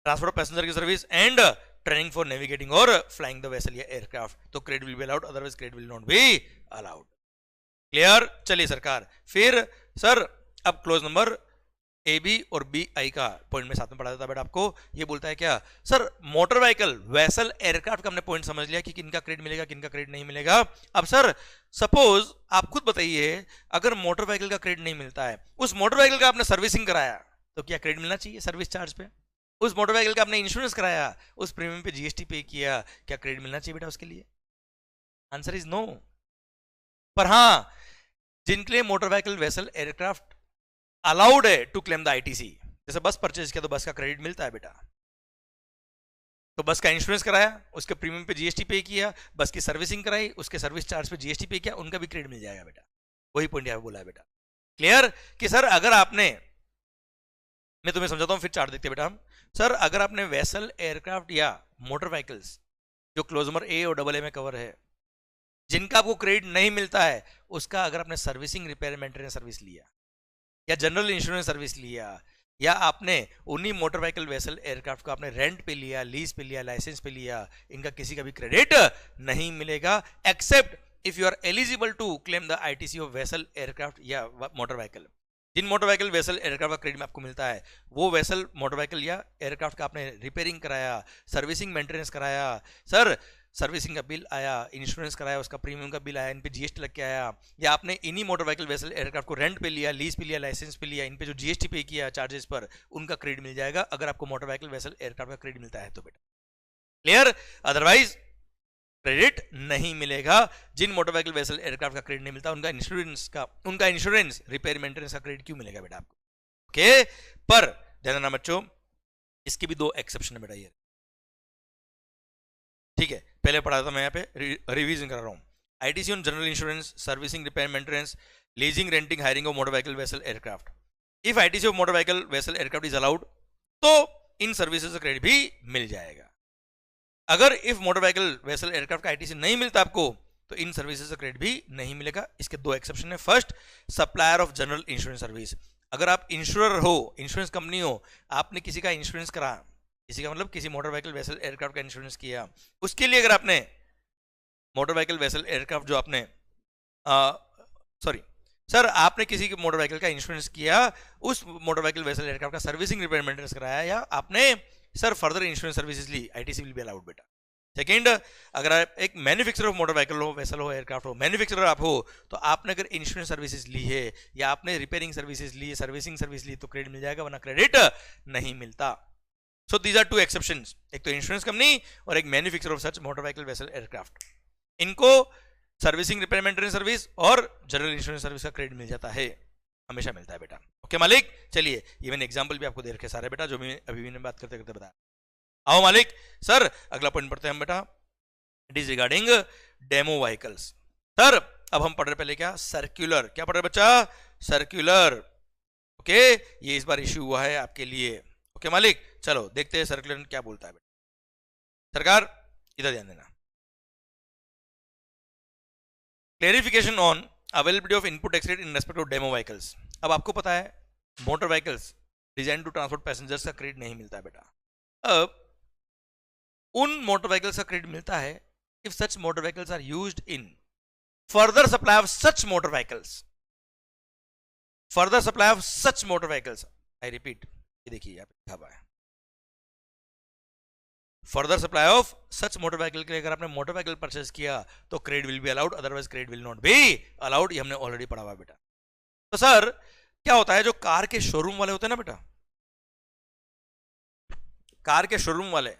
transport passenger की service and training for navigating और flying the vessel या aircraft, तो credit will be allowed, otherwise credit will not be allowed. Clear? चलिए सरकार, फिर sir अब close number ए B और बी आई का पॉइंट में साथ में पढ़ा देता बेटा आपको। ये बोलता है क्या sir, motor vehicle vessel aircraft का हमने पॉइंट समझ लिया कि किनका क्रेडिट मिलेगा किनका क्रेडिट नहीं मिलेगा। अब सर सपोज आप खुद बताइए, अगर मोटर व्हीकल का क्रेडिट नहीं मिलता है, उस मोटर व्हीकल का आपने सर्विसिंग कराया तो क्या क्रेडिट मिलना चाहिए सर्विस चार्ज पे? उस मोटर व्हीकल का आपने इंश्योरेंस कराया, उस प्रीमियम पे जीएसटी पे किया, क्या क्रेडिट मिलना चाहिए बेटा उसके लिए? Answer is no. पर हां, जिनके लिए motor vehicle vessel aircraft allowed है टू क्लेम द आईटीसी, जैसे बस परचेज किया तो बस का क्रेडिट मिलता है बेटा, तो बस का इंश्योरेंस कराया, उसके प्रीमियम पे जीएसटी पे किया, बस की सर्विसिंग कराई, उसके सर्विस चार्ज पे जीएसटी पे किया, उनका भी क्रेडिट मिल जाएगा बेटा। वही पॉइंट यहां पे बोला है बेटा। क्लियर? कि सर अगर आपने, मैं तुम्हें समझाता हूं फिर चार्ट देखते बेटा हम। सर अगर आपने वेसल एयरक्राफ्ट या मोटर व्हीकल्स जो क्लोज नंबर ए और AA में कवर है, जिनका आपको क्रेडिट नहीं मिलता है, उसका अगर आपने सर्विसिंग रिपेयर मेंटेनेंस सर्विस लिया या जनरल इंश्योरेंस सर्विस लिया, या आपने उन्हीं मोटर व्हीकल वेसल एयरक्राफ्ट को आपने रेंट पे लिया, लीज पे लिया, लाइसेंस पे लिया, इनका किसी का भी क्रेडिट नहीं मिलेगा except if you are eligible to claim the ITC of vessel aircraft या मोटर व्हीकल। जिन मोटर व्हीकल वेसल एयरक्राफ्ट का क्रेडिट में आपको मिलता है, वो वेसल मोटर व्हीकल या एयरक्राफ्ट का आपने रिपेयरिंग कराया, सर्विसिंग मेंटेनेंस कराया, सर सर्विसिंग का बिल आया, इंश्योरेंस कराया, उसका प्रीमियम का बिल आया, इन पे जीएसटी लग के आया, या आपने इन्हीं मोटर व्हीकल वेसल एयरक्राफ्ट को रेंट पे लिया, लीज पे लिया, लाइसेंस पे लिया, इन पे जो जीएसटी पे किया चार्जेस पर, उनका क्रेडिट मिल जाएगा अगर आपको मोटर व्हीकल वेसल एयरक्राफ्ट का क्रेडिट मिलता है तो बेटा। क्लियर? अदरवाइज क्रेडिट नहीं मिलेगा। जिन मोटर व्हीकल वेसल एयरक्राफ्ट का क्रेडिट नहीं मिलता, उनका इंश्योरेंस रिपेयर मेंटेनेंस का क्रेडिट क्यों मिलेगा बेटा आपको? ओके, पर ध्यान देना बच्चों, इसके भी 2 एक्सेप्शन है बेटा। ये ठीक है, पहले पढ़ा था मैं, यहाँ पे रिवीजन कर रहा हूँ। ITC on general insurance, servicing, repair maintenance, leasing, renting, hiring of motor vehicle vessel aircraft. If ITC of motor vehicle vessel aircraft is allowed, तो इन सर्विसेज का क्रेडिट भी मिल जाएगा। अगर if motor vehicle vessel aircraft का ITC नहीं मिलता आपको, तो इन सर्विसेज का क्रेडिट भी नहीं मिलेगा। इसके 2 एक्सेप्शन है। First, supplier of general insurance service. अगर आप इंश्योरर हो, इंश्योरेंस कंपनी हो, आपने किसी का इंश्योरेंस करा, किसी का मतलब किसी मोटर व्हीकल वेसल एयरक्राफ्ट का इंश्योरेंस किया, उसके लिए अगर आपने मोटर व्हीकल वेसल एयरक्राफ्ट जो आपने सर आपने किसी के मोटर व्हीकल का इंश्योरेंस किया, उस मोटर व्हीकल वेसल एयरक्राफ्ट का सर्विसिंग, रिपेयर, मेंटेनेंस कराया, या आपने सर फर्दर इंश्योरेंस सर्विसेज ली, आईटीसी विल बी अलाउड बेटा। सेकेंड, अगर आप एक मैन्युफैक्चरर ऑफ मोटर व्हीकल हो, वेसल हो, एयरक्राफ्ट हो, मैन्युफैक्चरर आप हो, तो आपने अगर इंश्योरेंस सर्विसेज ली है या आपने रिपेयरिंग सर्विसेज ली है, सर्विसिंग सर्विस ली, तो क्रेडिट मिल जाएगा, वरना क्रेडिट नहीं मिलता। So these are two exceptions, एक तो इंश्योरेंस कंपनी और एक manufacturer of such motor vehicle, vessel, aircraft, इनको सर्विसिंग, रिपेयर, मेंटेनेंस सर्विस और जनरल इंश्योरेंस सर्विस का क्रेडिट मिल जाता है, हमेशा मिलता है बेटा। ओके मालिक, चलिए ये मैंने एग्जांपल भी आपको दे रखे सारे बेटा, जो मैं अभी मैंने बात करते करते बताया। आओ मालिक, सर अगला पॉइंट पढ़ते हैं हम बेटा, it is regarding demo vehicles. Sir अब हम पढ़ रहे पहले क्या, सर्कुलर, क्या पढ़ रहे बच्चा, सर्कुलर। ओके, ये इस बार इश्यू हुआ है आपके लिए। ओके मालिक, चलो देखते हैं सर्कुलर क्या बोलता है बेटा। सरकार इधर ध्यान देना, clarification on availability of input tax rate in respect of demo vehicles. अब आपको पता है motor vehicles design to transport passengers का क्रेडिट नहीं मिलता है बेटा। अब उन मोटर व्हीकल्स का क्रेडिट मिलता है if such motor vehicles are used in further supply of such motor vehicles, further supply of such motor vehicles. I repeat, ये देखिए यहां पे लिखा हुआ है further supply of such motor vehicle के लिए अगर आपने मोटर व्हीकल परचेज किया तो credit will be allowed, otherwise credit will not be allowed. ये हमने ऑलरेडी पढ़ा हुआ बेटा। तो सर क्या होता है, जो कार के शोरूम वाले होते हैं ना बेटा, कार के शोरूम वाले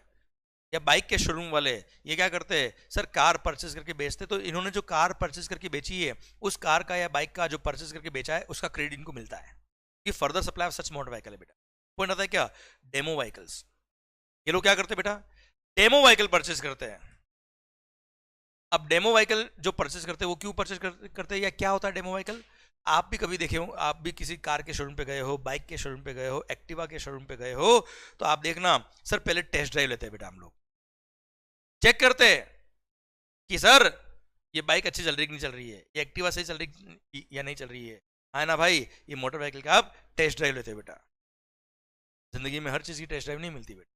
या बाइक के शोरूम वाले, ये क्या करते हैं सर, कार परचेज करके बेचते। तो इन्होंने जो कार परचेज करके बेची है, उस कार का या बाइक का जो परचेज करके बेचा है, उसका क्रेडिट इनको मिलता है। ये further supply of such motor vehicle है बेटा। पॉइंट आता है क्या, डेमो व्हीकल्स। ये लोग क्या करते हैं बेटा, डेमो व्हीकल परचेज करते हैं। अब डेमो व्हीकल जो परचेज करते हैं वो क्यों परचेज करते हैं, या क्या होता है डेमो व्हीकल। आप भी कभी देखे हो, आप भी किसी कार के शोरूम पे गए हो, बाइक के शोरूम पे गए हो, एक्टिवा के शोरूम पे गए हो, तो आप देखना सर पहले टेस्ट ड्राइव लेते हैं बेटा। हम लोग चेक करते हैं कि सर ये बाइक अच्छी चल रही कि नहीं चल रही है, ये एक्टिवा सही चल रही या नहीं चल रही है। हाँ ना भाई, ये मोटर व्हीकल का आप टेस्ट ड्राइव लेते हैं बेटा। जिंदगी में हर चीज की टेस्ट ड्राइव नहीं मिलती बेटा,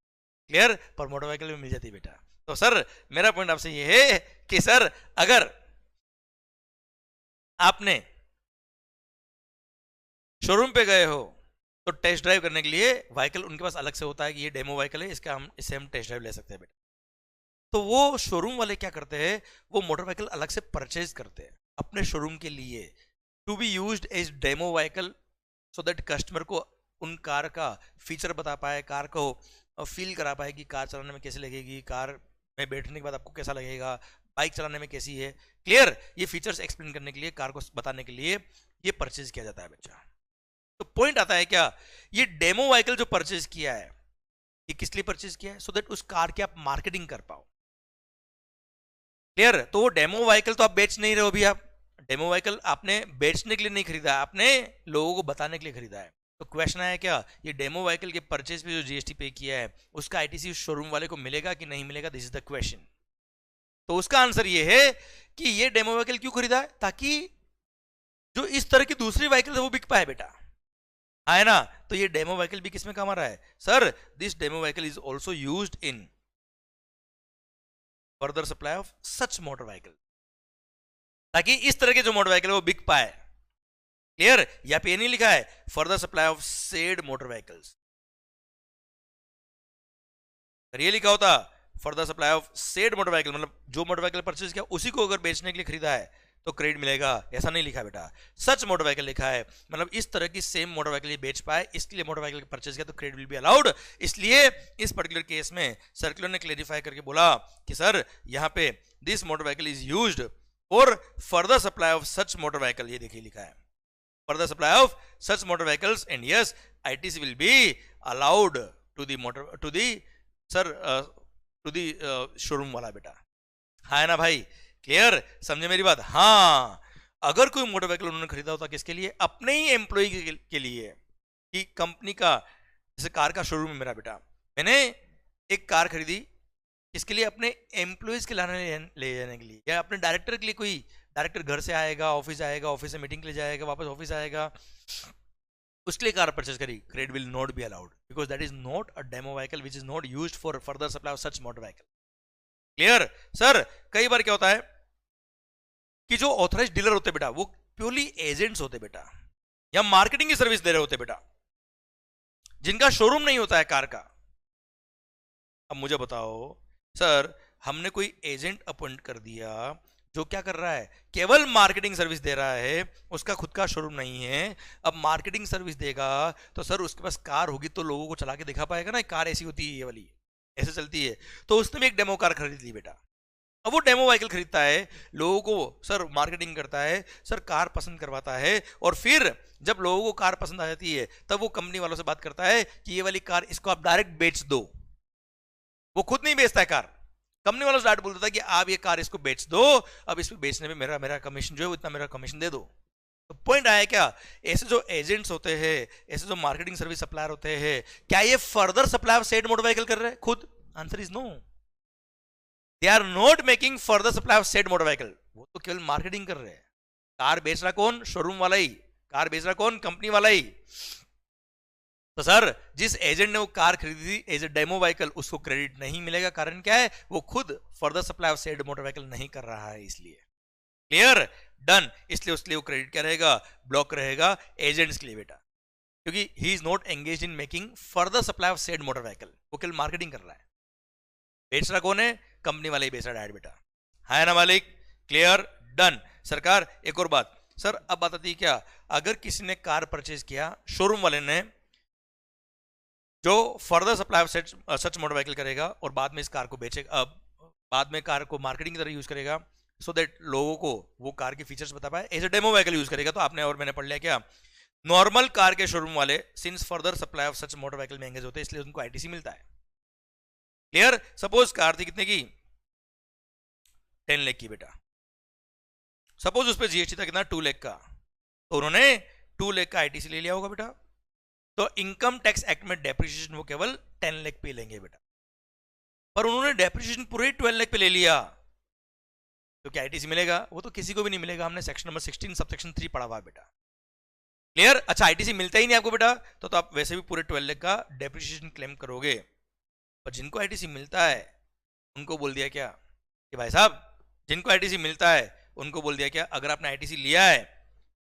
क्लियर, पर मोटर व्हीकल में मिल जाती है बेटा। तो सर मेरा पॉइंट आपसे ये है कि सर अगर आपने शोरूम पे गए हो तो टेस्ट ड्राइव करने के लिए व्हीकल उनके पास अलग से होता है कि ये डेमो व्हीकल है, इससे हम टेस्ट ड्राइव ले सकते हैं बेटा। तो वो शोरूम वाले क्या करते हैं, वो मोटर व्हीकल अलग से परचेज करते हैं अपने शोरूम के लिए, to be used as demo vehicle, so that customer को उन कार का फीचर बता पाए, कार को फील करा पाए कि कार चलाने में कैसी लगेगी, कार में बैठने के बाद आपको कैसा लगेगा, बाइक चलाने में कैसी है। क्लियर, ये फीचर्स एक्सप्लेन करने के लिए, कार को बताने के लिए ये परचेज किया जाता है बच्चा। तो पॉइंट आता है क्या, ये डेमो व्हीकल जो परचेज किया है, ये किस लिए परचेज किया है, सो दैट उस कार की आप मार्केटिंग कर पाओ। क्लियर, तो वो डेमो व्हीकल तो आप बेच नहीं रहे हो भी, आप डेमो व्हीकल आपने बेचने के लिए नहीं खरीदा, आपने लोगों को बताने के लिए खरीदा है। तो क्वेश्चन आया क्या, ये डेमो व्हीकल के परचेज पे जो जीएसटी पे किया है उसका आईटीसी उस शोरूम वाले को मिलेगा कि नहीं मिलेगा, दिस इज द क्वेश्चन। तो उसका आंसर ये है कि ये डेमो व्हीकल क्यों खरीदा है, ताकि जो इस तरह की दूसरी व्हीकल है वो बिक पाए बेटा, है ना। तो ये डेमो व्हीकल भी किसमें काम आ रहा है, sir this demo vehicle is also used in further supply of such motor vehicle, ताकि इस तरह के जो मोटर व्हीकल है वो बिक पाए। क्लियर, यहां पे ये नहीं लिखा है further supply of said motor vehicles, ये लिखा होता further supply of said motor vehicle, मतलब जो मोटर व्हीकल परचेज किया उसी को अगर बेचने के लिए खरीदा है तो क्रेडिट मिलेगा, ऐसा नहीं लिखा बेटा। सच मोटर व्हीकल लिखा है, मतलब इस तरह की सेम मोटर व्हीकल ये बेच पाए, इसके लिए मोटर व्हीकल परचेज किया तो क्रेडिट विल बी अलाउड। इसलिए इस पर्टिकुलर केस में सर्कुलर ने क्लेरिफाई करके बोला कि सर यहाँ पे this motor vehicle is used for further supply of such motor vehicle, ये देखिए लिखा है further supply of such motor vehicles, and yes ITC will be allowed to the motor to the sir to the showroom वाला बेटा, है ना भाई। Clear, समझे मेरी बात। हाँ, अगर कोई मोटर व्हीकल उन्होंने खरीदा होता किसके लिए, अपने ही एम्प्लॉय के लिए, कि कंपनी का, जैसे कार का शोरूम है मेरा बेटा, मैंने एक कार खरीदी इसके लिए अपने एम्प्लॉयज के ले जाने के लिए, या अपने डायरेक्टर के लिए, कोई डायरेक्टर घर से आएगा, ऑफिस से मीटिंग के लिए जाएगा, वापस ऑफिस आएगा, उसके लिए कार परचेज करी, credit will not be allowed because that is not a demo vehicle which is not used for further supply of such motor vehicle. Clear sir, कई बार क्या होता है कि जो ऑथराइज डीलर होते बेटा वो प्योरली एजेंट्स होते बेटा, या मार्केटिंग की सर्विस दे रहे होते बेटा, जिनका शोरूम नहीं होता है कार का। अब मुझे बताओ सर, हमने कोई एजेंट अपॉइंट कर दिया जो क्या कर रहा है, केवल मार्केटिंग सर्विस दे रहा है, उसका खुद का शोरूम नहीं है। अब मार्केटिंग सर्विस देगा तो सर उसके पास कार होगी तो लोगों को चला के दिखा पाएगा ना, कार ऐसी होती है, ये वाली ऐसे चलती है। तो उसने भी एक डेमो कार खरीद ली बेटा। अब वो डेमो व्हीकल खरीदता है, लोगों को सर मार्केटिंग करता है, सर कार पसंद करवाता है, और फिर जब लोगों को कार पसंद आ जाती है तब वो कंपनी वालों से बात करता है कि ये वाली कार इसको आप डायरेक्ट बेच दो। वो खुद नहीं बेचता है कार, कंपनी वालों से डायरेक्ट बोलता है कि आप ये कार इसको बेच दो, अब इसको बेचने में मेरा मेरा कमीशन जो है इतना मेरा कमीशन दे दो। तो पॉइंट आया क्या, ऐसे जो एजेंट्स होते हैं, ऐसे जो मार्केटिंग सर्विस सप्लायर होते हैं, क्या ये further supply of said motor vehicle कर रहे हैं खुद? Answer is no, they are not making further supply of said motor vehicle. वो तो केवल मार्केटिंग कर रहे हैं। कार बेच रहा कौन? शोरूम वाला ही। कार बेच रहा कौन? कंपनी वाला ही। तो सर जिस एजेंट ने वो कार खरीदी थी एज ए डेमो व्हीकल, उसको क्रेडिट नहीं मिलेगा। कारण क्या है? वो खुद further supply of said motor vehicle नहीं कर रहा है, इसलिए। क्लियर? डन। इसलिए उसके लिए वो क्रेडिट क्या रहेगा? ब्लॉक रहेगा एजेंट्स के लिए बेटा, क्योंकि ही is not engage in making further supply of said motor vehicle. वो केवल मार्केटिंग कर रहा है। बेच रहा कौन है? कंपनी वाले ही बेच रहा है बेटा। है ना मालिक? क्लियर? डन। सरकार एक और बात सर, अब बात आती है क्या, अगर किसी ने कार परचेज किया, शोरूम वाले ने, जो further supply of such motor vehicle करेगा और बाद में इस कार को बेचेगा, बाद में कार को मार्केटिंग की तरह यूज करेगा, सो दैट लोगों को वो कार के फीचर्स बता पाए, as a demo vehicle use करेगा। तो आपने और मैंने पढ़ लिया क्या, नॉर्मल कार के शोरूम वाले since further supply of such motor vehicle में एंगेज होते हैं, इसलिए उनको आईटीसी मिलता है। क्लियर? सपोज कार थी कितने की? 10 लाख की बेटा। सपोज उस पर जीएसटी था कितना? 2 लाख का। तो उन्होंने 2 लाख का आईटीसी ले लिया होगा बेटा। तो इनकम टैक्स एक्ट में डेप्रिसिएशन वो केवल 10 लाख पे लेंगे बेटा, पर उन्होंने डेप्रिसिएशन पूरे 12 लाख पे ले लिया, तो क्या आईटीसी मिलेगा? वो तो किसी को भी नहीं मिलेगा। हमने सेक्शन नंबर 16 सबसेक्शन 3 पढ़ा हुआ बेटा। क्लियर? अच्छा, आईटीसी मिलता ही नहीं आपको बेटा, तो आप वैसे भी पूरे 12 लाख का डेप्रिसिएशन क्लेम करोगे। पर जिनको आईटीसी मिलता है उनको बोल दिया क्या कि भाई साहब, जिनको आईटीसी मिलता है उनको बोल दिया क्या, अगर आपने आईटीसी लिया है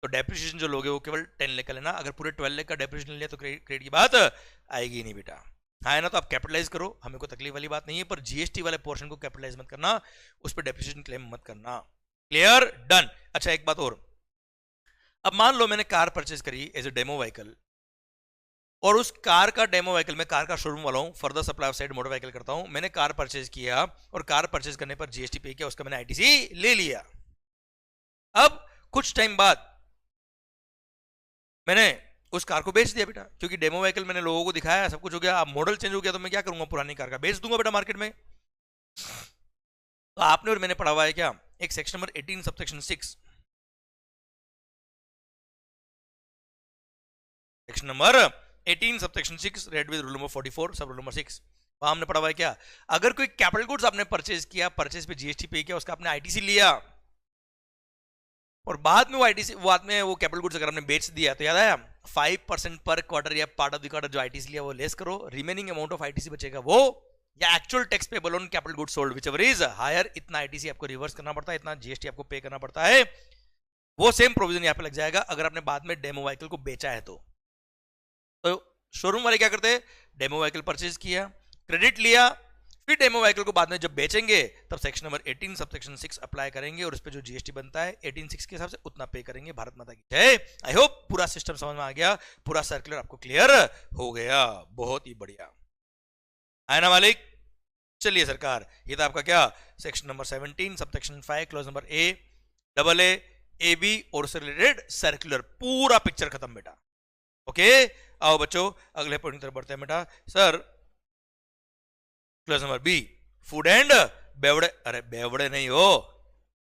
तो डेप्रिसिएशन जो लोगे वो केवल 10 लाख का लेना। अगर पूरे 12 लाख का डेप्रिसिएशन लिया तो क्रेडिट की बात आएगी नहीं बेटा। हाँ है ना? तो आप कैपिटलाइज करो, हमें कोई तकलीफ वाली बात नहीं है, पर जीएसटी वाले पोर्शन को कैपिटलाइज मत करना, उस पर डेप्रिसिएशन क्लेम मत करना। क्लियर? डन। अच्छा एक बात और, अब मान लो मैंने कार परचेज करी एज ए डेमो व्हीकल, और उस कार का डेमो व्हीकल में कार का शोरूम वाला हूं, further supply of side motor vehicle करता हूं, मैंने कार परचेज किया और कार परचेज करने पर जीएसटी पे किया, उसका मैंने आईटीसी ले लिया। अब कुछ टाइम बाद मैंने उस कार को बेच दिया बेटा, क्योंकि डेमो व्हीकल मैंने लोगों को दिखाया, सब कुछ हो गया। अब मॉडल चेंज हो गया तो मैं क्या करूंगा? पुरानी कार का बेच दूंगा बेटा मार्केट में। तो आपने और मैंने पढ़ा हुआ है क्या, एक section number 18 subsection 6, section number 18 subsection 6 read with rule number 44 सब रूल नंबर 6, वहां हमने पढ़ा हुआ है क्या, अगर कोई कैपिटल गुड्स आपने परचेज किया, परचेज पे जीएसटी पे किया, उसका आपने आईटीसी लिया, और बाद में वो आईटीसी, बाद में वो कैपिटल गुड्स अगर आपने बेच दिया, तो याद आया 5% पर क्वार्टर या पार्ट ऑफ द क्वार्टर जो आईटीसी लिया वो लेस करो, रिमेनिंग अमाउंट ऑफ आईटीसी बचेगा वो, या actual tax payable on capital goods sold whichever is higher, इतना आईटीसी आपको रिवर्स करना पड़ता है, इतना जीएसटी आपको पे करना पड़ता है। वो सेम प्रोविजन यहाँ पे लग जाएगा अगर आपने बाद में डेमो व्हीकल को बेचा है तो शोरूम वाले क्या करते हैं, डेमो व्हीकल परचेज किया, क्रेडिट लिया, फिर डेमो व्हीकल को बाद में जब बेचेंगे तब सेक्शन नंबर 18 सबसेक्शन 6 अप्लाई करेंगे, और उस पर जो जीएसटी बनता है 18(6) के हिसाब से उतना पे करेंगे। भारत माता की जय। आई होप पूरा सिस्टम समझ में आ गया, पूरा सर्कुलर आपको क्लियर हो गया। बहुत ही बढ़िया है ना मालिक? चलिए सरकार, ये था आपका क्या, section number 17 subsection 5 clause number A, double A B और उससे रिलेटेड सर्कुलर, पूरा पिक्चर खत्म बेटा। ओके, आओ बच्चों अगले पॉइंट की तरफ बढ़ते हैं बेटा। Sir clause number B, food and beverage, अरे बेवड़े नहीं हो,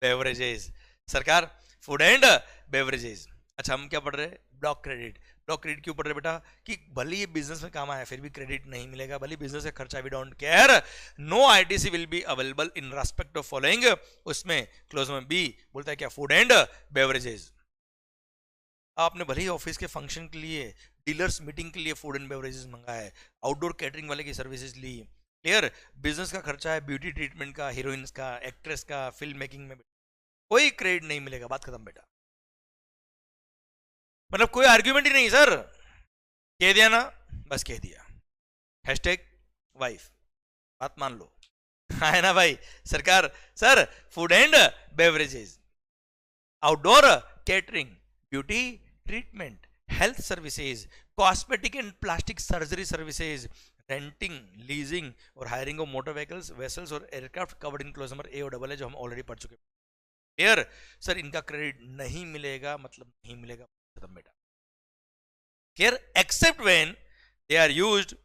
बेवरेजेस। सरकार फूड एंड बेवरेजेस। अच्छा हम क्या पढ़ रहे हैं? Block credit. ब्लॉक क्रेडिट क्यों पढ़ रहे बेटा? कि भले ये बिजनेस में काम आया फिर भी क्रेडिट नहीं मिलेगा, भले बिजनेस का खर्चा, we don't care, no ITC will be available in respect of following. उसमें क्लोज में बी बोलता है क्या, फूड एंड बेवरेजेस। आपने भले ही ऑफिस के फंक्शन के लिए, डीलर्स मीटिंग के लिए फूड एंड बेवरेजेस मंगाया है, आउटडोर कैटरिंग वाले की सर्विसेज ली, क्लियर, बिजनेस का खर्चा है, ब्यूटी ट्रीटमेंट का, हीरोइंस का, एक्ट्रेस का, फिल्म मेकिंग में कोई क्रेडिट नहीं मिलेगा। बात खत्म बेटा, मतलब कोई आर्ग्यूमेंट ही नहीं सर, कह दिया ना, बस कह दिया, हैशटैग वाइफ, बात मान लो। है ना भाई सरकार। Sir food and beverages, outdoor catering, beauty treatment, health services, cosmetic and plastic surgery services, renting, leasing और hiring of motor vehicles, vessels और aircraft covered in clause number A और डबल है, जो हम ऑलरेडी पढ़ चुके हैं। क्लियर सर, इनका क्रेडिट नहीं मिलेगा, मतलब नहीं मिलेगा, खत्म बेटा। Clear, except when they are used.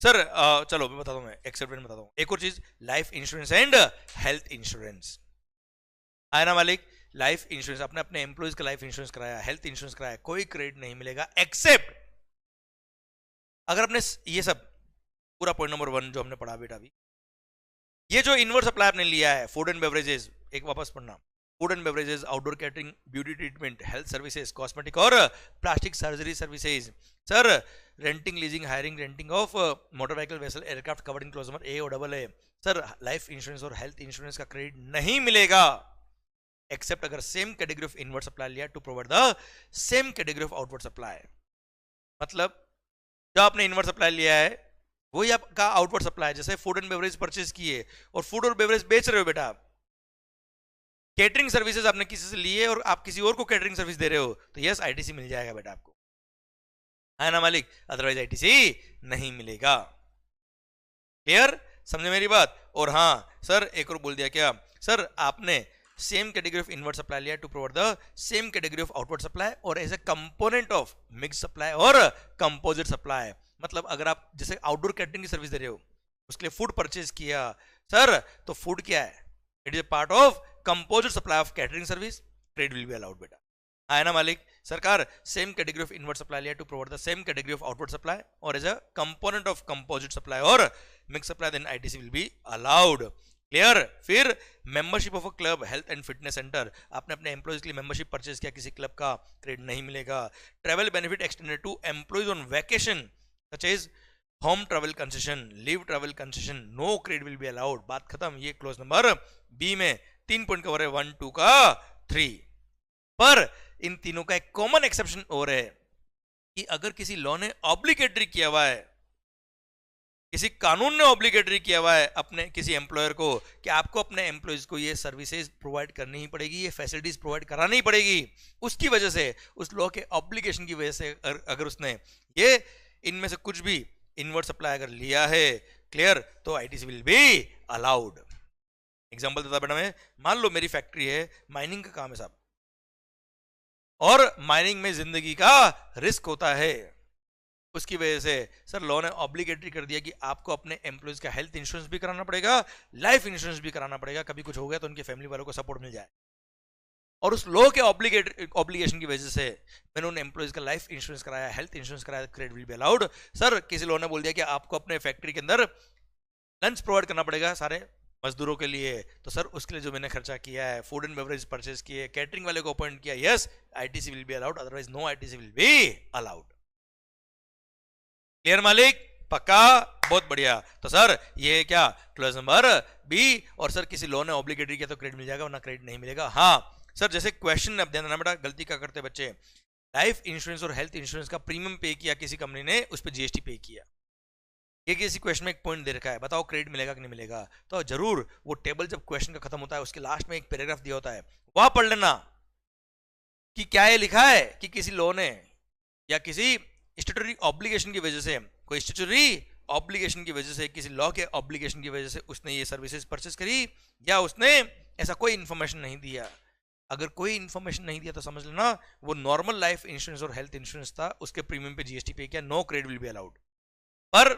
Sir चलो मैं बताता हूं, मैं एक्सेप्ट व्हेन बताता हूं। एक और चीज, life insurance and health insurance. है ना मालिक, लाइफ इंश्योरेंस, आपने अपने एम्प्लॉइज का लाइफ इंश्योरेंस कराया, हेल्थ इंश्योरेंस कराया, कोई क्रेडिट नहीं मिलेगा, एक्सेप्ट अगर आपने ये सब पूरा पॉइंट नंबर 1 जो हमने पढ़ा बेटा अभी, ये जो इनवर्स सप्लाई आपने लिया है, फूड एंड बेवरेजेस, एक वापस पढ़ना, food and beverages, outdoor catering, beauty treatment, health services, cosmetic और plastic surgery services, sir renting, leasing, hiring, renting of motor vehicle, vessel, aircraft covered in clause number A और double है, sir life insurance और health insurance का credit नहीं मिलेगा, except अगर same category of inward supply लिया to provide the same category of outward supply. मतलब जो आपने इनवर्ट सप्लाई लिया है वही आपका आउटवर्ड सप्लाई, जैसे फूड एंड बेवरेज परचेज किए और फूड और बेवरेज बेच रहे हो बेटा, कैटरिंग सर्विसेज आपने किसी से लिए और आप किसी और को कैटरिंग सर्विस दे रहे हो, तो यस आईटीसी मिल जाएगा बेटा आपको, है ना मालिक, अदरवाइज आईटीसी नहीं मिलेगा। क्लियर, समझे मेरी बात। और हाँ सर एक और बोल दिया क्या, सर आपने same category of inward supply लिया to provide the same category of outward supply और as a component of mix supply और कंपोजिट सप्लाई। मतलब अगर आप जैसे आउटडोर कैटरिंग की सर्विस दे रहे हो, उसके लिए फूड परचेज किया सर, तो फूड क्या है, it is a part of composite supply of catering service, trade will be allowed बेटा, है ना मालिक। सरकार same category of inward supply लिया to provide the same category of outward supply और as a component of composite supply और mix supply, then ITC will be allowed. Clear. फिर membership of a club, health and fitness centre, आपने अपने employees के लिए membership purchase किया किसी club का, क्रेडिट नहीं मिलेगा। Travel benefit extended to employees on vacation such as home travel concession, leave travel concession, no credit will be allowed. बात खत्म। ये क्लोज नंबर बी में 3 पॉइंट कवर है, 1 2 का 3। पर इन तीनों का एक कॉमन एक्सेप्शन और है कि अगर किसी लॉ ने ऑब्लिगेटरी किया हुआ है, किसी कानून ने ऑब्लिगेटरी किया हुआ है अपने किसी एम्प्लॉयर को कि आपको अपने एम्प्लॉयज को ये सर्विसेज प्रोवाइड करनी ही पड़ेगी, ये फैसिलिटीज प्रोवाइड करानी ही पड़ेगी, उसकी वजह से, उस लॉ के ऑब्लिगेशन की वजह से अगर उसने ये इनमें से कुछ भी इनवर्ट सप्लाई अगर लिया है, क्लियर, तो ITC will be allowed. Example देता बेटा मैं, मान लो मेरी फैक्ट्री है, माइनिंग का काम है साहब, और माइनिंग में जिंदगी का रिस्क होता है, उसकी वजह से सर लॉ ने ऑब्लिगेटरी कर दिया कि आपको अपने एम्प्लॉयज का हेल्थ इंश्योरेंस भी कराना पड़ेगा, लाइफ इंश्योरेंस भी कराना पड़ेगा, कभी कुछ हो गया तो उनके फैमिली वालों को सपोर्ट मिल जाए। और उस लॉ के ऑब्लिगेशन की वजह से मैंने उन एम्प्लॉयज का लाइफ इंश्योरेंस कराया, हेल्थ इंश्योरेंस कराया, credit will be allowed. Sir किसी लॉ ने बोल दिया कि आपको अपने फैक्ट्री के अंदर लंच प्रोवाइड करना पड़ेगा सारे मजदूरों के लिए, तो सर उसके लिए जो मैंने खर्चा किया है, फूड एंड बेवरेज परचेज किए, कैटरिंग वाले को अपॉइंट किया, yes ITC will be allowed, otherwise no ITC will be allowed. Clear मालिक, पक्का, बहुत बढ़िया। तो सर ये क्या क्लोज नंबर बी, और सर किसी लॉ ने ऑब्लिगेटरी किया तो क्रेडिट मिल जाएगा वरना क्रेडिट नहीं मिलेगा। हाँ सर जैसे क्वेश्चन अब ध्यान देना बेटा, गलती क्या करते बच्चे, लाइफ इंश्योरेंस और हेल्थ इंश्योरेंस का प्रीमियम पे किया किसी कंपनी ने, उस पर जीएसटी पे किया, ये किसी क्वेश्चन में एक पॉइंट दे रखा है, बताओ क्रेडिट मिलेगा कि नहीं मिलेगा, तो जरूर वो टेबल जब क्वेश्चन का खत्म होता है उसके लास्ट में एक पैराग्राफ दिया होता है, वहां पढ़ लेना कि क्या ये लिखा है कि किसी लॉ ने या किसी स्टैट्यूटरी ऑब्लिगेशन की वजह से, कोई स्टैट्यूटरी ऑब्लिगेशन की वजह से, किसी लॉ के ऑब्लिगेशन की वजह से उसने ये सर्विसेज परचेस करी, या उसने ऐसा कोई इंफॉर्मेशन नहीं दिया। अगर कोई इंफॉर्मेशन नहीं दिया तो समझ लेना वो नॉर्मल लाइफ इंश्योरेंस और हेल्थ इंश्योरेंस था, उसके प्रीमियम पे जीएसटी पे किया, no credit will be allowed. पर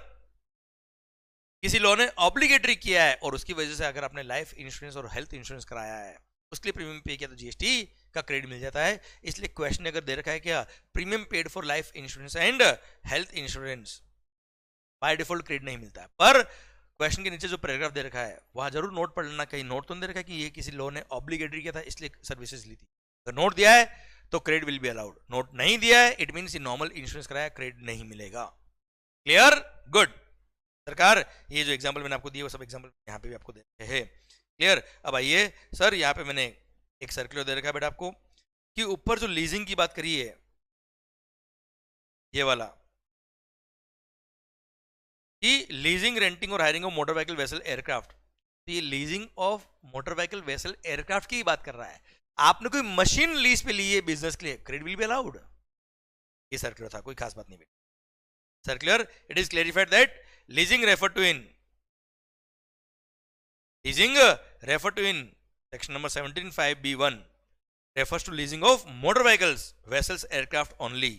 किसी लॉ ने ऑब्लिगेटरी किया है और उसकी वजह से अगर आपने लाइफ इंश्योरेंस और हेल्थ इंश्योरेंस कराया है, उसके लिए प्रीमियम पे किया, तो जीएसटी का क्रेडिट मिल जाता है। इसलिए क्वेश्चन अगर दे रखा है क्या, premium paid for life insurance and health insurance, by default credit नहीं मिलता है। पर क्वेश्चन के नीचे जो पैराग्राफ दे रखा है वहां जरूर नोट पढ़ लेना, कहीं नोट तो नहीं दे रखा है कि ये किसी लॉ ने ऑब्लिगेटरी किया था इसलिए सर्विसेज ली थी। अगर नोट दिया है तो credit will be allowed, note नहीं दिया है इट मींस नॉर्मल इंश्योरेंस कराया, क्रेडिट नहीं मिलेगा। Clear, good. सरकार ये जो एग्जांपल मैंने आपको दिए वो सब एग्जांपल यहाँ पे भी आपको दे रखे हैं। क्लियर। अब आइए सर यहाँ पे मैंने एक सर्कुलर दे रखा है बेटा आपको कि ऊपर जो लीजिंग की बात करी है ये वाला, कि लीजिंग, रेंटिंग और hiring of motor vehicle vessel aircraft, तो ये leasing of motor vehicle vessel aircraft की बात कर रहा है। आपने कोई मशीन लीज पे ली है बिजनेस के लिए, क्रेडिट विल बी अलाउड। ये सर्कुलर था, कोई खास बात नहीं बेटा। Circular, it is clarified that leasing refer to in section number 17(5)(b)(1) refers to leasing of motor vehicles, vessels, aircraft only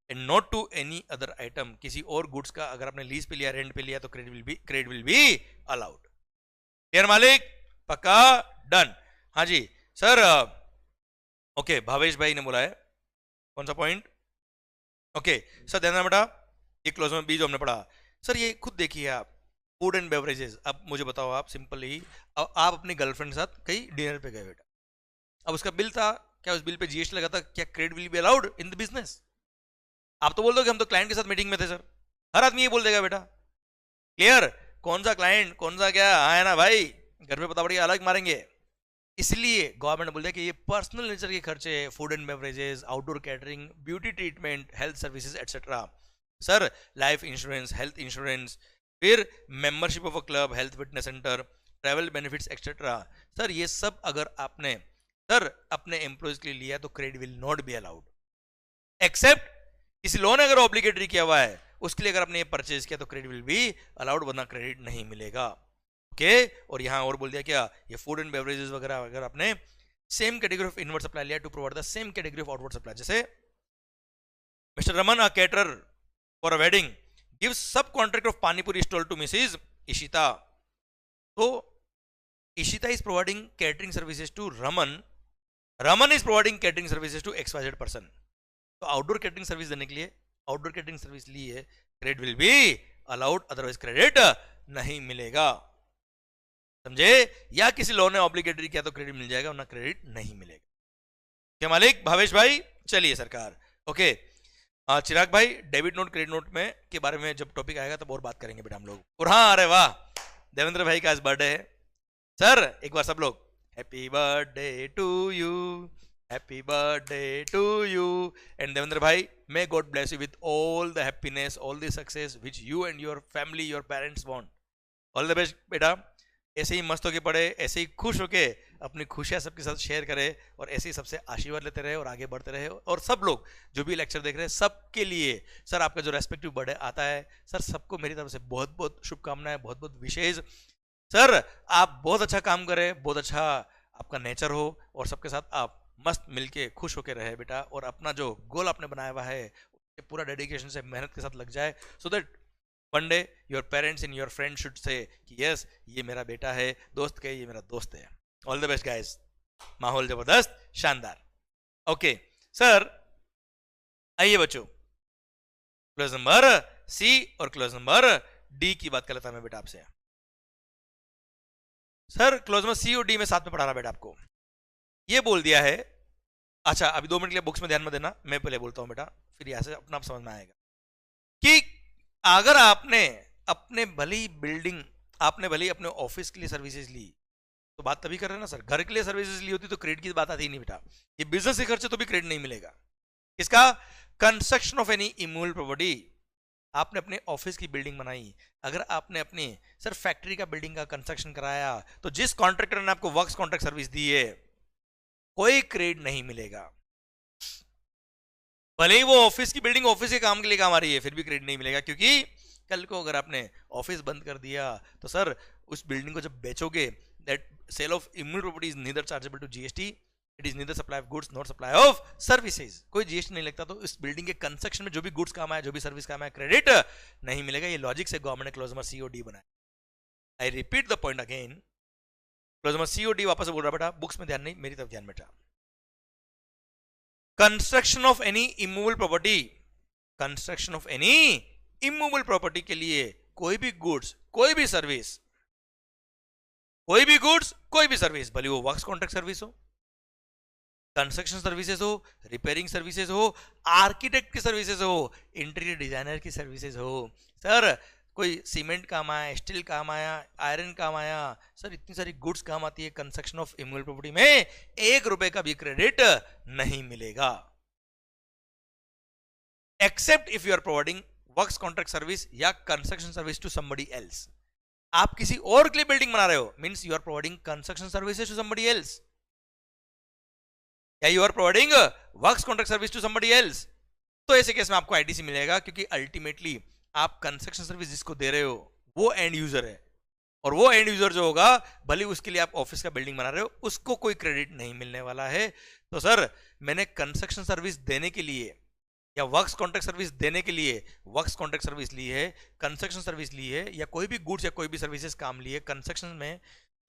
and not to any other item। किसी और goods का अगर आपने लीज पे लिया, रेंट पे लिया, तो credit will be allowed. Clear मालिक? पक्का? डन। हाँ जी सर। ओके, भावेश भाई ने बोला है कौन सा पॉइंट? ओके सर, ध्यान बेटा, ये क्लोज में बी जो हमने पढ़ा, सर ये खुद देखिए आप, फूड एंड बेवरेजेस। अब मुझे बताओ आप सिंपल ही, आप अपनी गर्लफ्रेंड के साथ कहीं डिनर पे गए बेटा, अब उसका बिल था, क्या उस बिल पे जीएसटी लगा था? क्या credit will be allowed in the business? आप तो बोल दो कि हम तो क्लाइंट के साथ मीटिंग में थे सर, हर आदमी ये बोल देगा बेटा। क्लियर? कौन सा क्लाइंट, कौन सा क्या है ना भाई, घर पे पता पड़ेगा, अलग मारेंगे। इसलिए गवर्नमेंट ने बोल दिया कि ये पर्सनल नेचर के खर्चे, food and beverages, outdoor catering, beauty treatment, health services etcetera, sir life insurance, health insurance, फिर membership of a club, health fitness centre, travel benefits etcetera, sir ये सब अगर आपने सर अपने एम्प्लॉयज के लिए लिया तो credit will not be allowed, except किसी लोन अगर ऑब्लिगेटरी किया हुआ है उसके लिए अगर आपने ये परचेज किया तो क्रेडिट विल बी अलाउड, वरना क्रेडिट नहीं मिलेगा। ओके, और यहां और बोल दिया क्या, ये फूड एंड बेवरेजेस वगैरह अगर आपने same category of inward supply लिया to provide the same category of outward supply, जैसे mister Raman a caterer for a wedding gives subcontract of Pani Puri stall to Mrs. Ishita. So Ishita is providing catering services to Raman. Raman is providing catering services to XYZ person. तो outdoor catering service देने के लिए outdoor catering service ली है, credit will be allowed, otherwise credit नहीं मिलेगा। समझे? या किसी लोन ने ऑब्लिगेटरी किया तो क्रेडिट मिल जाएगा, वरना क्रेडिट नहीं मिलेगा। क्या मालिक? भावेश भाई, चलिए सरकार। ओके चिराग भाई, डेबिट नोट क्रेडिट नोट में के बारे में जब टॉपिक आएगा तब और बात करेंगे बेटा हम लोग। और हाँ, अरे वाह, देवेंद्र भाई का आज बर्थडे है सर, एक बार सब लोग happy birthday to you, happy birthday to you, and Devendra भाई may God bless you with all the happiness, all the success which you and your family, your parents want. All the best बेटा, ऐसे ही मस्त होके पढ़े, ऐसे ही खुश होके अपनी खुशियां सबके साथ शेयर करे, और ऐसे ही सबसे आशीर्वाद लेते रहे और आगे बढ़ते रहे। और सब लोग जो भी लेक्चर देख रहे हैं सबके लिए सर आपका जो रेस्पेक्टिव बर्थडे आता है, सर सबको मेरी तरफ से बहुत बहुत शुभकामनाएं, बहुत बहुत विशेष। सर आप बहुत अच्छा काम करें, बहुत अच्छा आपका नेचर हो, और सबके साथ आप मस्त मिलके खुश होके रहे बेटा, और अपना जो गोल आपने बनाया हुआ है पूरा डेडिकेशन से मेहनत के साथ लग जाए, so that one day your parents and your friend should say कि यस ये मेरा बेटा है, दोस्त के ये मेरा दोस्त है। ऑल द बेस्ट गाइस, माहौल जबरदस्त, शानदार। ओके सर, आइए बच्चों, क्लोज नंबर सी और क्लोज नंबर डी की बात कर लेता मैं बेटा आपसे। सर क्लोज नंबर सी और डी में साथ में पढ़ा रहा बेटा आपको, ये बोल दिया है। अच्छा अभी 2 मिनट के लिए बुक्स में ध्यान में देना, मैं पहले बोलता हूं बेटा, फिर यहां से अपना आप समझ में आएगा कि अगर आपने अपने भली बिल्डिंग, आपने भली अपने ऑफिस के लिए सर्विसेज ली, तो बात तभी कर रहे हैं ना सर, घर के लिए सर्विसेज ली होती तो क्रेडिट की बात आती ही नहीं बेटा। ये बिजनेस से खर्चे तो भी क्रेडिट नहीं मिलेगा। इसका construction of any immovable property, आपने अपने ऑफिस की बिल्डिंग बनाई, अगर आपने अपनी सर फैक्ट्री का बिल्डिंग का कंस्ट्रक्शन कराया, तो जिस कॉन्ट्रैक्टर ने आपको वर्क्स कॉन्ट्रैक्ट सर्विस दी है कोई क्रेडिट नहीं मिलेगा। भले ही वो ऑफिस की बिल्डिंग ऑफिस के काम के लिए काम आ रही है, फिर भी क्रेडिट नहीं मिलेगा, क्योंकि कल को अगर आपने ऑफिस बंद कर दिया तो सर उस बिल्डिंग को जब बेचोगे, that sale of immunity property is neither chargeable to GST, it is neither supply of goods not supply of services, कोई जीएसटी नहीं लगता। तो इस बिल्डिंग के कंस्ट्रक्शन में जो भी गुड्स काम आया, जो भी सर्विस काम आया, क्रेडिट नहीं मिलेगा। ये लॉजिक से गवर्नमेंट ने क्लोज नंबर सी और डी बनाया। I repeat the point again, close number C और डी वापस बोल रहा बेटा, बुक्स में ध्यान नहीं, मेरी तरफ ध्यान बेटा। Construction of any immovable property, construction of any immovable property के लिए कोई भी गुड्स, कोई भी सर्विस, कोई भी गुड्स, कोई भी सर्विस, भले वो वर्क्स कॉन्ट्रैक्ट सर्विस हो, कंस्ट्रक्शन सर्विसेज हो, रिपेयरिंग सर्विसेज हो, आर्किटेक्ट की सर्विसेज हो, इंटीरियर डिजाइनर की सर्विसेज हो, सर कोई सीमेंट काम आया, स्टील काम आया, आयरन काम आया, सर इतनी सारी गुड्स काम आती है, कंस्ट्रक्शन ऑफ इमूवेबल प्रॉपर्टी में 1 रुपए का भी क्रेडिट नहीं मिलेगा, except if you are providing works contract service या construction service to somebody else. आप किसी और के लिए बिल्डिंग बना रहे हो, means you are providing construction services to somebody else, या you are providing works contract service to somebody else. तो ऐसे केस में आपको आईटीसी मिलेगा, क्योंकि अल्टीमेटली आप कंस्ट्रक्शन सर्विस जिसको दे रहे हो वो एंड यूजर है, और वो एंड यूजर जो होगा, भले उसके लिए आप ऑफिस का बिल्डिंग बना रहे हो, उसको कोई क्रेडिट नहीं मिलने वाला है। तो सर मैंने कंस्ट्रक्शन सर्विस देने के लिए या वर्क्स कॉन्ट्रैक्ट सर्विस देने के लिए वर्क्स कॉन्ट्रैक्ट सर्विस ली है, कंस्ट्रक्शन सर्विस ली है, या कोई भी गुड्स या कोई भी सर्विसेज काम ली है कंस्ट्रक्शन में,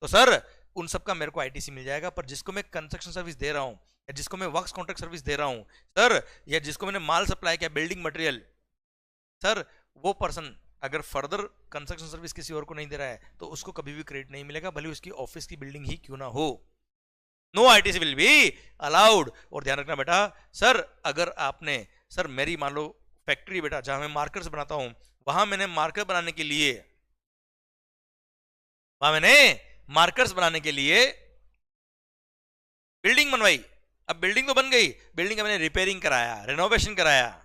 तो सर उन सब का मेरे को आईटीसी मिल जाएगा। पर जिसको मैं कंस्ट्रक्शन सर्विस दे रहा हूं, या जिसको मैं वर्क्स कॉन्ट्रैक्ट सर्विस दे रहा हूं सर, या जिसको मैंने माल सप्लाई किया बिल्डिंग मटेरियल, सर वो पर्सन अगर फर्दर कंस्ट्रक्शन सर्विस किसी और को नहीं दे रहा है तो उसको कभी भी क्रेडिट नहीं मिलेगा, भले उसकी ऑफिस की बिल्डिंग ही क्यों ना हो। No ITC will be allowed. और ध्यान रखना बेटा, सर अगर आपने, सर मेरी मान लो फैक्ट्री बेटा जहां मैं मार्कर्स बनाता हूं, वहां मैंने मार्कर्स बनाने के लिए बिल्डिंग बनवाई। अब बिल्डिंग तो बन गई, बिल्डिंग का मैंने रिपेयरिंग कराया, रेनोवेशन कराया,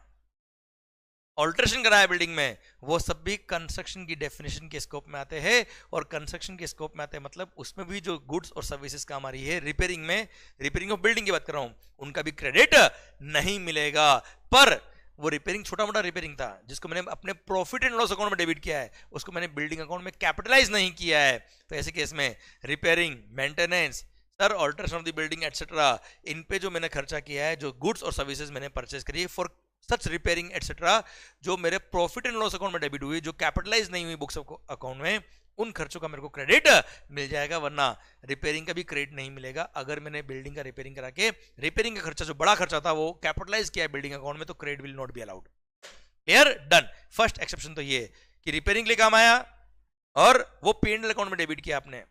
ऑल्ट्रेशन कराया बिल्डिंग में, वो सब भी कंस्ट्रक्शन की डेफिनेशन के स्कोप में आते हैं। और कंस्ट्रक्शन के स्कोप में आते हैं मतलब उसमें भी जो गुड्स और सर्विसेज काम आ रही है, रिपेयरिंग में, रिपेयरिंग ऑफ बिल्डिंग की बात कर रहा हूं, उनका भी क्रेडिट नहीं मिलेगा। पर वो रिपेयरिंग छोटा मोटा रिपेयरिंग था जिसको मैंने अपने प्रॉफिट एंड लॉस अकाउंट में डेबिट किया है, उसको मैंने बिल्डिंग अकाउंट में कैपिटलाइज नहीं किया है। तो ऐसे केस में repairing, maintenance, sir alteration of the building etcetera, इन पे जो मैंने खर्चा किया है, जो गुड्स और सर्विसेज मैंने परचेज करी है फॉर सच रिपेयरिंग एटसेट्रा, जो मेरे प्रॉफिट एंड लॉस अकाउंट में डेबिट हुई, जो कैपिटलाइज नहीं हुई बुक्स अकाउंट में, उन खर्चों का मेरे को क्रेडिट मिल जाएगा। वरना रिपेयरिंग का भी क्रेडिट नहीं मिलेगा। अगर मैंने बिल्डिंग का रिपेयरिंग करा के रिपेयरिंग का खर्चा जो बड़ा खर्चा था वो कैपिटलाइज किया है बिल्डिंग अकाउंट में, तो credit will not be allowed. Clear? Done. First exception तो ये कि रिपेयरिंग के लिए काम आया और वो P&L अकाउंट में डेबिट किया आपने,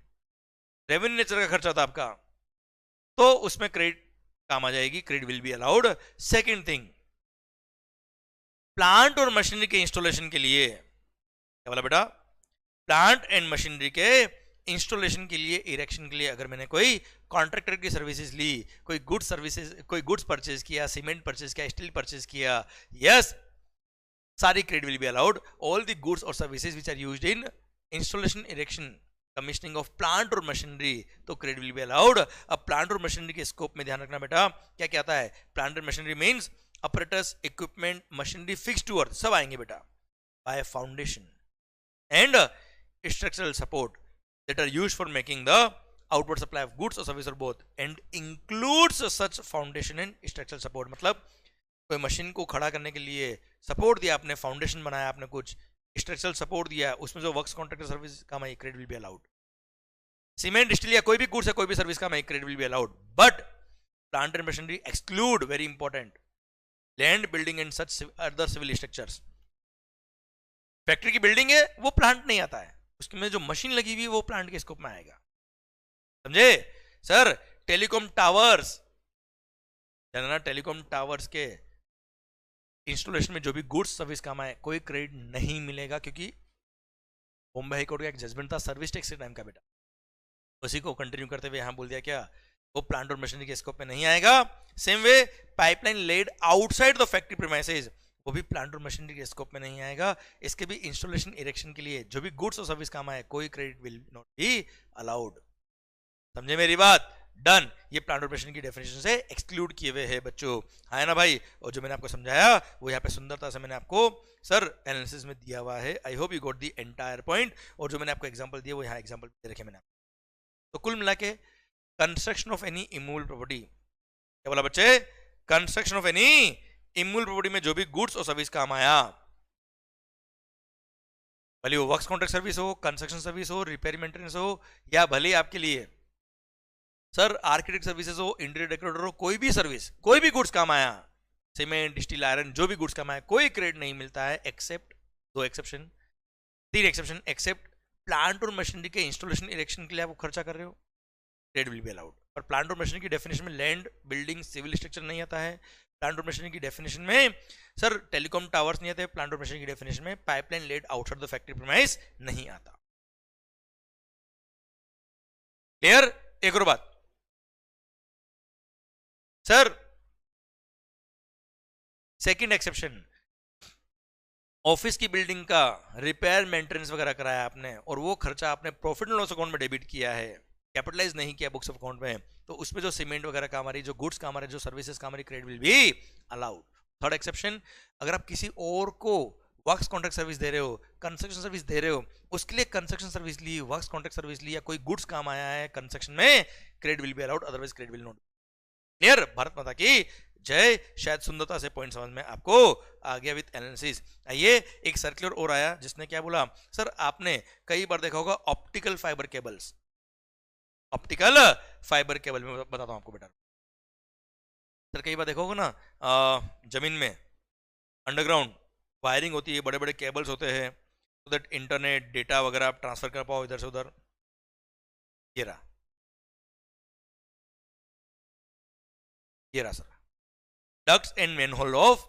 रेवेन्यू नेचर का खर्चा था आपका, तो उसमें क्रेडिट काम आ जाएगी, credit will be allowed. Second thing, plant और मशीनरी के इंस्टॉलेशन के लिए, क्या बोला बेटा, प्लांट एंड मशीनरी के इंस्टॉलेशन के लिए, इरेक्शन के लिए अगर मैंने कोई कॉन्ट्रैक्टर की सर्विसेज ली, कोई गुड्स सर्विसेज, कोई गुड्स परचेज किया, सीमेंट परचेज किया, स्टील परचेज किया, यस, सारी credit will be allowed. All the goods और services which are used in installation, erection, commissioning of plant और मशीनरी, तो क्रेडिट विल बी अलाउड। अब plant और मशीनरी के स्कोप में ध्यान रखना बेटा, क्या क्या आता है। प्लांट और machinery means apparatus, equipment, machinery fixed to earth, सब आएंगे बेटा, by foundation and structural support that are used for making the outward supply of goods or service or both, and includes such foundation and structural support। मतलब कोई machine को खड़ा करने के लिए सपोर्ट दिया आपने, फाउंडेशन बनाया आपने, कुछ स्ट्रक्चरल सपोर्ट दिया, उसमें जो वर्क्स कॉन्ट्रैक्टर सर्विस काम आई, credit will be allowed. Cement, steel या कोई भी गुड्स या कोई भी सर्विस काम आई, credit will be allowed. But plant and machinery exclude, very important, land, building and such other civil structures. Factory की बिल्डिंग है वो प्लांट नहीं आता है, उसमें जो मशीन लगी हुई है वो प्लांट के स्कोप में आएगा, समझे। सर टेलीकॉम टावर्स, जानना, टेलीकॉम टावर्स के इंस्टॉलेशन में जो भी गुड्स सर्विस काम आए, कोई क्रेडिट नहीं मिलेगा, क्योंकि बॉम्बे हाईकोर्ट का एक जजमेंट था सर्विस टैक्स के टाइम का बेटा, उसी को कंटिन्यू करते हुए यहां बोल दिया क्या, वो प्लांट और मशीनरी के स्कोप में नहीं आएगा। Same way pipeline laid outside the factory premises, वो भी प्लांट और मशीनरी के स्कोप में नहीं आएगा। इसके भी इंस्टॉलेशन, इरेक्शन के लिए जो भी गुड्स और सर्विस काम आए, कोई credit will not be allowed. समझे मेरी बात? डन। ये प्लांट और मशीनरी की डेफिनेशन से एक्सक्लूड किए हुए हैं बच्चों, है ना भाई। और जो मैंने आपको समझाया वो यहाँ पे सुंदरता से मैंने आपको सर एनालिसिस में दिया हुआ है। I hope you got the entire point. और जो मैंने आपको एग्जांपल दिया वो यहाँ एग्जांपल दे रखे मैंने। तो कुल मिला के construction of any immovable property, क्या बोला बच्चे, construction of any immovable property में जो भी गुड्स और सर्विस काम आया, भले वो वर्क्स कॉन्ट्रैक्ट सर्विस हो, कंस्ट्रक्शन सर्विस हो, रिपेयर मेंटेनेंस हो, या भले आपके लिए सर आर्किटेक्ट सर्विसेज हो, इंटीरियर डेकोरेटर हो, कोई भी सर्विस, कोई भी गुड्स काम आया, सीमेंट, स्टील, आयरन, जो भी गुड्स काम आया, कोई क्रेडिट नहीं मिलता है एक्सेप्ट, दो एक्सेप्शन, तीन एक्सेप्शन, एक्सेप्ट प्लांट और मशीनरी के इंस्टॉलेशन, इरेक्शन के लिए आप खर्चा कर रहे हो, क्रेडिट विल बी अलाउड। पर प्लांट और मशीनरी की डेफिनेशन में लैंड, बिल्डिंग, सिविल स्ट्रक्चर नहीं आता है। प्लांट और मशीनरी की डेफिनेशन में सर टेलीकॉम टावर्स नहीं आते। प्लांट और मशीनरी की डेफिनेशन में pipeline laid outside the factory premise नहीं आता। क्लियर? एक और बात सर, सेकंड एक्सेप्शन, ऑफिस की बिल्डिंग का रिपेयर मेंटेनेंस वगैरह कराया आपने और वो खर्चा आपने प्रॉफिट एंड लॉस अकाउंट में डेबिट किया है, कैपिटलाइज नहीं किया बुक्स ऑफ अकाउंट में, तो उसमें जो सीमेंट वगैरह काम आ रही, जो गुड्स काम आ रही, जो सर्विसेज काम आ रही, credit will be allowed. Third exception, अगर आप किसी और को वर्क्स कॉन्ट्रैक्ट सर्विस दे रहे हो, कंस्ट्रक्शन सर्विस दे रहे हो, उसके लिए कंस्ट्रक्शन सर्विस ली, वर्क्स कॉन्ट्रैक्ट सर्विस ली, या कोई गुड्स काम आया है कंस्ट्रक्शन में, credit will be allowed, otherwise credit will not. Clear? Bharat माता की जय। शायद सुंदरता से पॉइंट समझ में आपको आ गया विद एनालिसिस। आइए एक सर्कुलर और आया जिसने क्या बोला, सर आपने कई बार देखा होगा optical fibre cables, optical fibre cable में बताता हूं आपको बेटा। सर कई बार देखा होगा ना, जमीन में अंडरग्राउंड वायरिंग होती है, बड़े बड़े केबल्स होते हैं, सो दैट इंटरनेट डेटा वगैरह आप ट्रांसफर कर पाओ इधर से उधर। ये रहा, ये रहा sir, ducts and manhole of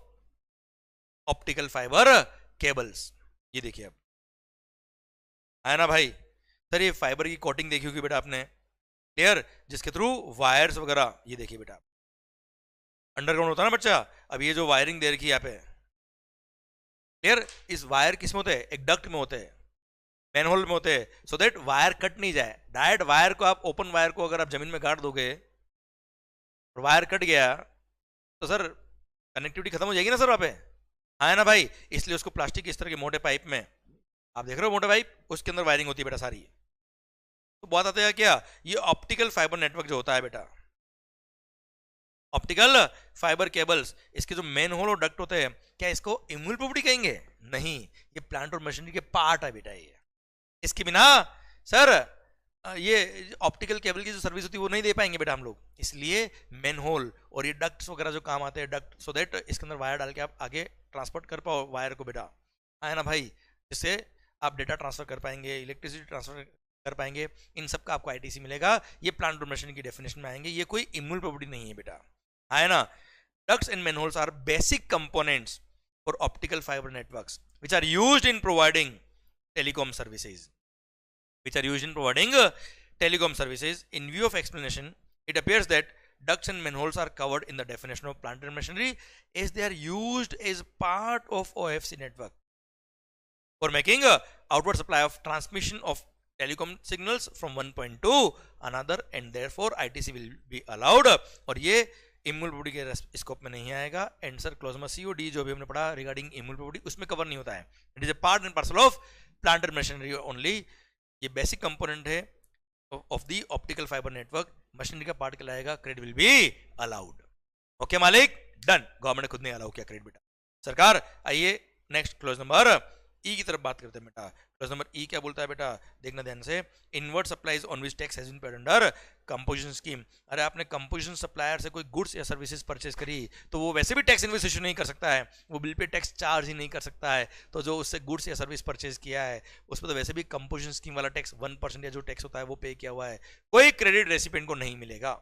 optical fibre cables. ये देखिए आप, है ना भाई। सर ये फाइबर की कोटिंग देखी होगी बेटा आपने, क्लियर, जिसके थ्रू वायर्स वगैरह, ये देखिए बेटा अंडरग्राउंड होता है ना बच्चा। अब ये जो वायरिंग दे रखी है यहाँ पे, क्लियर, इस वायर किस में होते हैं, एक डक्ट में होते हैं, मैनहोल में होते हैं, सो दैट वायर कट नहीं जाए। डायरेक्ट वायर को आप, ओपन वायर को अगर आप जमीन में गाड़ दोगे और वायर कट गया तो सर कनेक्टिविटी खत्म हो जाएगी ना सर वहां पे, है ना भाई। इसलिए उसको प्लास्टिक इस तरह के मोटे पाइप में, आप देख रहे हो मोटे पाइप, उसके अंदर वायरिंग होती है बेटा सारी। तो बात आते हैं क्या, ये ऑप्टिकल फाइबर नेटवर्क जो होता है बेटा, ऑप्टिकल फाइबर केबल्स, इसके जो मेन होल और डक्ट होते हैं, क्या इसको इम्यूल प्रॉपर्टी कहेंगे? नहीं, ये प्लांट और मशीनरी के पार्ट है बेटा। ये इसके बिना सर ये ऑप्टिकल केबल की जो सर्विस होती है वो नहीं दे पाएंगे बेटा हम लोग। इसलिए मेन होल और ये डक्ट्स वगैरह जो काम आते हैं, डक्ट, सो दैट इसके अंदर वायर डाल के आप आगे ट्रांसपोर्ट कर पाओ वायर को बेटा, है ना भाई, जिससे आप डेटा ट्रांसफर कर पाएंगे, इलेक्ट्रिसिटी ट्रांसफर कर पाएंगे, इन सब का आपको आईटीसी मिलेगा। ये प्लांट और मशीनरी की डेफिनेशन में आएंगे, ये कोई इम्यूल प्रॉपर्टी नहीं है बेटा, है ना। Ducts and manholes are basic components for optical fiber networks, which are used in providing telecom services. In view of explanation, it appears that ducts and manholes are covered in the definition of plant and machinery, as they are used as part of OFC network for making outward supply of transmission of telecom signals from one point to another, and therefore ITC will be allowed. और ये इम्यूल property के scope में नहीं आएगा। Answer clause में COD जो भी हमने पढ़ा रिगार्डिंग इम्यूल प्रॉपर्टी उसमें कवर नहीं होता है। It is a part and parcel of plant and machinery only. ये बेसिक कंपोनेंट है of the optical fibre network, machinery का पार्ट कहलाएगा, credit will be allowed. Okay मालिक, डन। गवर्नमेंट ने खुद नहीं अलाउ किया क्रेडिट बेटा, सरकार। आइए नेक्स्ट क्लॉज नंबर ई की तरफ बात करते हैं बेटा। क्लॉज नंबर ई क्या बोलता है बेटा, देखना ध्यान से। Inward supplies on which tax has been paid under composition scheme. अरे आपने कंपोजिशन सप्लायर से कोई गुड्स या सर्विसेज परचेज करी तो वो वैसे भी टैक्स इनवॉइस इशू नहीं कर सकता है, वो बिल पे टैक्स चार्ज ही नहीं कर सकता है। तो जो उससे गुड्स या सर्विस परचेज किया है उस पर तो वैसे भी कंपोजिशन स्कीम वाला टैक्स 1% या जो टैक्स होता है वो पे किया हुआ है, कोई क्रेडिट रेसिपिएंट को नहीं मिलेगा।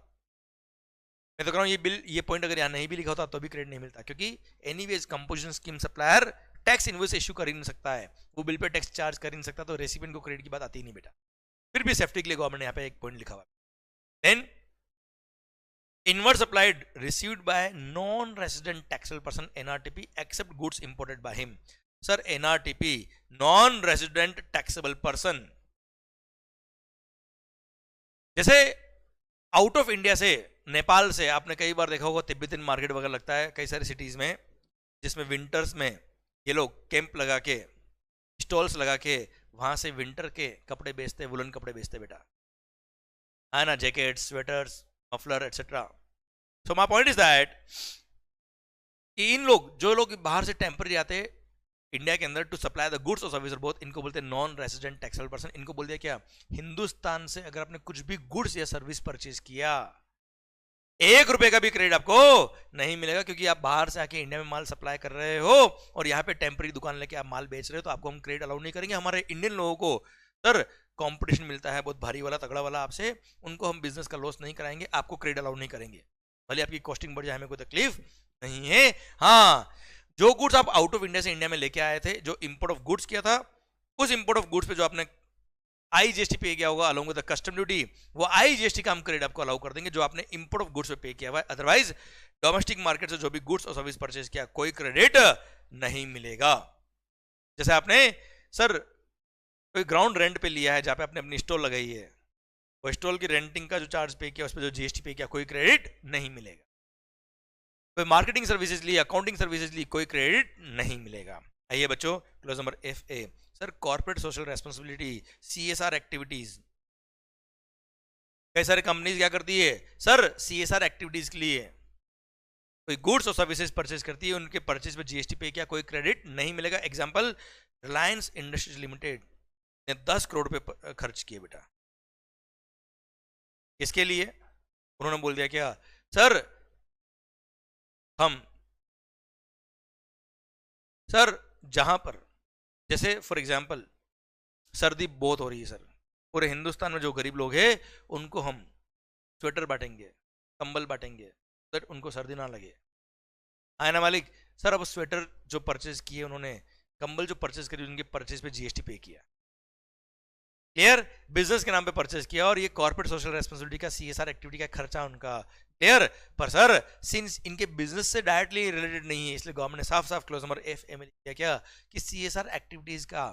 मैं तो कह रहा हूँ ये बिल, ये पॉइंट अगर यहाँ नहीं भी लिखा होता तो भी क्रेडिट नहीं मिलता, क्योंकि anyways composition scheme supplier tax invoice issue कर ही नहीं सकता है, वो बिल पे टैक्स चार्ज कर ही नहीं सकता, तो रेसिपिएंट को क्रेडिट की बात आती ही नहीं बेटा। फिर भी सेफ्टी के लिए गवर्नमेंट ने यहाँ पे एक पॉइंट लिखा हुआ है। Then inward supplied received by non resident taxable person NRTP except goods imported by him. Sir NRTP non resident taxable person, जैसे आउट ऑफ इंडिया से, नेपाल से, आपने कई बार देखा होगा तिब्बतन मार्केट वगैरह लगता है कई सारी सिटीज में, जिसमें विंटर्स में ये लोग कैंप लगा के, स्टॉल्स लगा के वहां से विंटर के कपड़े बेचते, वुलन कपड़े बेचते बेटा, है ना, jacket, sweaters, muffler etcetera. So my point is that in लोग, जो लोग बाहर से टेम्पररी आते इंडिया के अंदर टू सप्लाई द गुड्स और सर्विस और बोथ, इनको बोलते हैं नॉन रेसिडेंट टैक्सेबल पर्सन। इनको बोल दिया क्या, हिंदुस्तान से अगर आपने कुछ भी गुड्स या सर्विस परचेज किया, 1 रुपए का भी क्रेडिट आपको नहीं मिलेगा, क्योंकि आप बाहर से आके इंडिया में माल सप्लाई कर रहे हो और यहाँ पे टेम्पररी दुकान लेके आप माल बेच रहे हो, तो आपको हम क्रेडिट अलाउ नहीं करेंगे। हमारे इंडियन लोगों को सर कंपटीशन मिलता है बहुत भारी वाला, तगड़ा वाला आपसे, उनको हम बिजनेस का लॉस नहीं कराएंगे, आपको क्रेडिट अलाउ नहीं करेंगे, भले आपकी कॉस्टिंग बढ़ जाए, हमें कोई तकलीफ नहीं है। हाँ, जो गुड्स आप आउट ऑफ इंडिया से इंडिया में लेके आए थे, जो इंपोर्ट ऑफ गुड्स किया था, उस इंपोर्ट ऑफ गुड्स पे जो आपने आईजीएसटी पे किया होगा along with the custom duty, वो आईजीएसटी का हम क्रेडिट आपको अलाउ कर देंगे जो आपने इंपोर्ट ऑफ गुड्स पे पे किया हुआ है। अदरवाइज डोमेस्टिक मार्केट से जो भी गुड्स और सर्विस परचेज किया, कोई क्रेडिट नहीं मिलेगा। जैसे आपने सर कोई ग्राउंड रेंट पे लिया है जहां पे आपने अपनी स्टॉल लगाई है, वो स्टॉल की रेंटिंग का जो चार्ज पे किया, उस पर जो जीएसटी पे किया, कोई क्रेडिट नहीं मिलेगा। कोई मार्केटिंग सर्विसेज ली, अकाउंटिंग सर्विसेज ली, कोई क्रेडिट नहीं मिलेगा। आइए बच्चों, close number F A, sir corporate social responsibility, CSR activities. कई सारे कंपनीज क्या करती है सर, सीएसआर एक्टिविटीज के लिए कोई गुड्स और सर्विसेज परचेज करती है, उनके परचेज पे जीएसटी पे किया, कोई क्रेडिट नहीं मिलेगा। एग्जांपल, रिलायंस इंडस्ट्रीज लिमिटेड ने 10 करोड़ पे खर्च किए बेटा, इसके लिए उन्होंने बोल दिया क्या सर, हम सर जहां पर जैसे फॉर एग्जांपल सर्दी बहुत हो रही है सर, पूरे हिंदुस्तान में जो गरीब लोग हैं उनको हम स्वेटर बांटेंगे, कंबल बांटेंगे, तो उनको सर्दी ना लगे। आए ना मालिक, सर अब स्वेटर जो परचेज किए उन्होंने, कंबल जो परचेज करी, उनके परचेज पे जीएसटी पे किया, क्लियर, बिजनेस के नाम पे परचेज किया, और ये कॉर्पोरेट सोशल रेस्पॉन्सिबिलिटी का सीएसआर एक्टिविटी का खर्चा उनका, क्लियर। पर सर सिंस इनके बिजनेस से डायरेक्टली रिलेटेड नहीं है, इसलिए गवर्नमेंट ने साफ साफ क्लोज नंबर एफ ए में किया क्या कि सीएसआर एक्टिविटीज का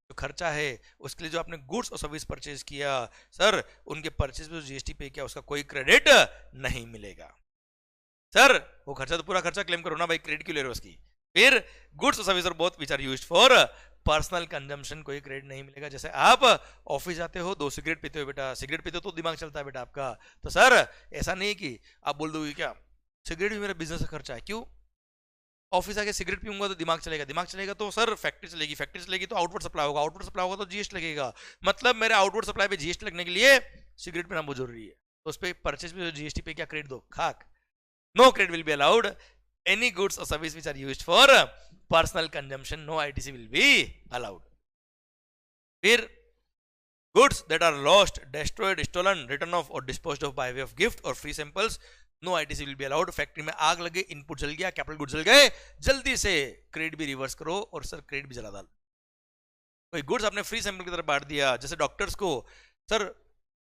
जो खर्चा है उसके लिए जो आपने गुड्स और सर्विस परचेज किया सर, उनके परचेज पे जो जीएसटी पे किया उसका कोई क्रेडिट नहीं मिलेगा। सर वो खर्चा तो पूरा खर्चा क्लेम करो ना भाई, क्रेडिट क्यों ले रहे हो उसकी। फिर गुड्स और सर्विस और both which are used for personal consumption, कोई क्रेडिट नहीं मिलेगा। जैसे आप ऑफिस जाते हो, 2 सिगरेट पीते हो बेटा, सिगरेट पीते हो तो दिमाग चलता है बेटा आपका, तो सर ऐसा नहीं कि आप बोल दोगे क्या सिगरेट भी मेरा बिजनेस का खर्चा है, क्यों, ऑफिस आके सिगरेट पीऊंगा तो दिमाग चलेगा, दिमाग चलेगा तो सर फैक्ट्री चलेगी, फैक्ट्री चलेगी तो आउटवर्ड सप्लाई होगा, आउटवर्ड सप्लाई होगा तो जीएसटी लगेगा, मतलब मेरे आउटवर्ड सप्लाई पे जीएसटी लगने के लिए सिगरेट पीना बहुत जरूरी है, तो उस पर परचेज पे जीएसटी पे क्या क्रेडिट दो, खाक। No credit will be allowed any goods or service which are used for personal consumption, no ITC will be allowed. फिर goods that are lost, destroyed, stolen, written off or disposed of by way of gift or free samples, no ITC will be allowed. Factory में आग लगे, input जल गया, capital goods जल गए, जल्दी से क्रेडिट भी रिवर्स करो और सर क्रेडिट भी जला डाल। कोई गुड्स आपने फ्री सैंपल की तरफ बांट दिया, जैसे डॉक्टर्स को सर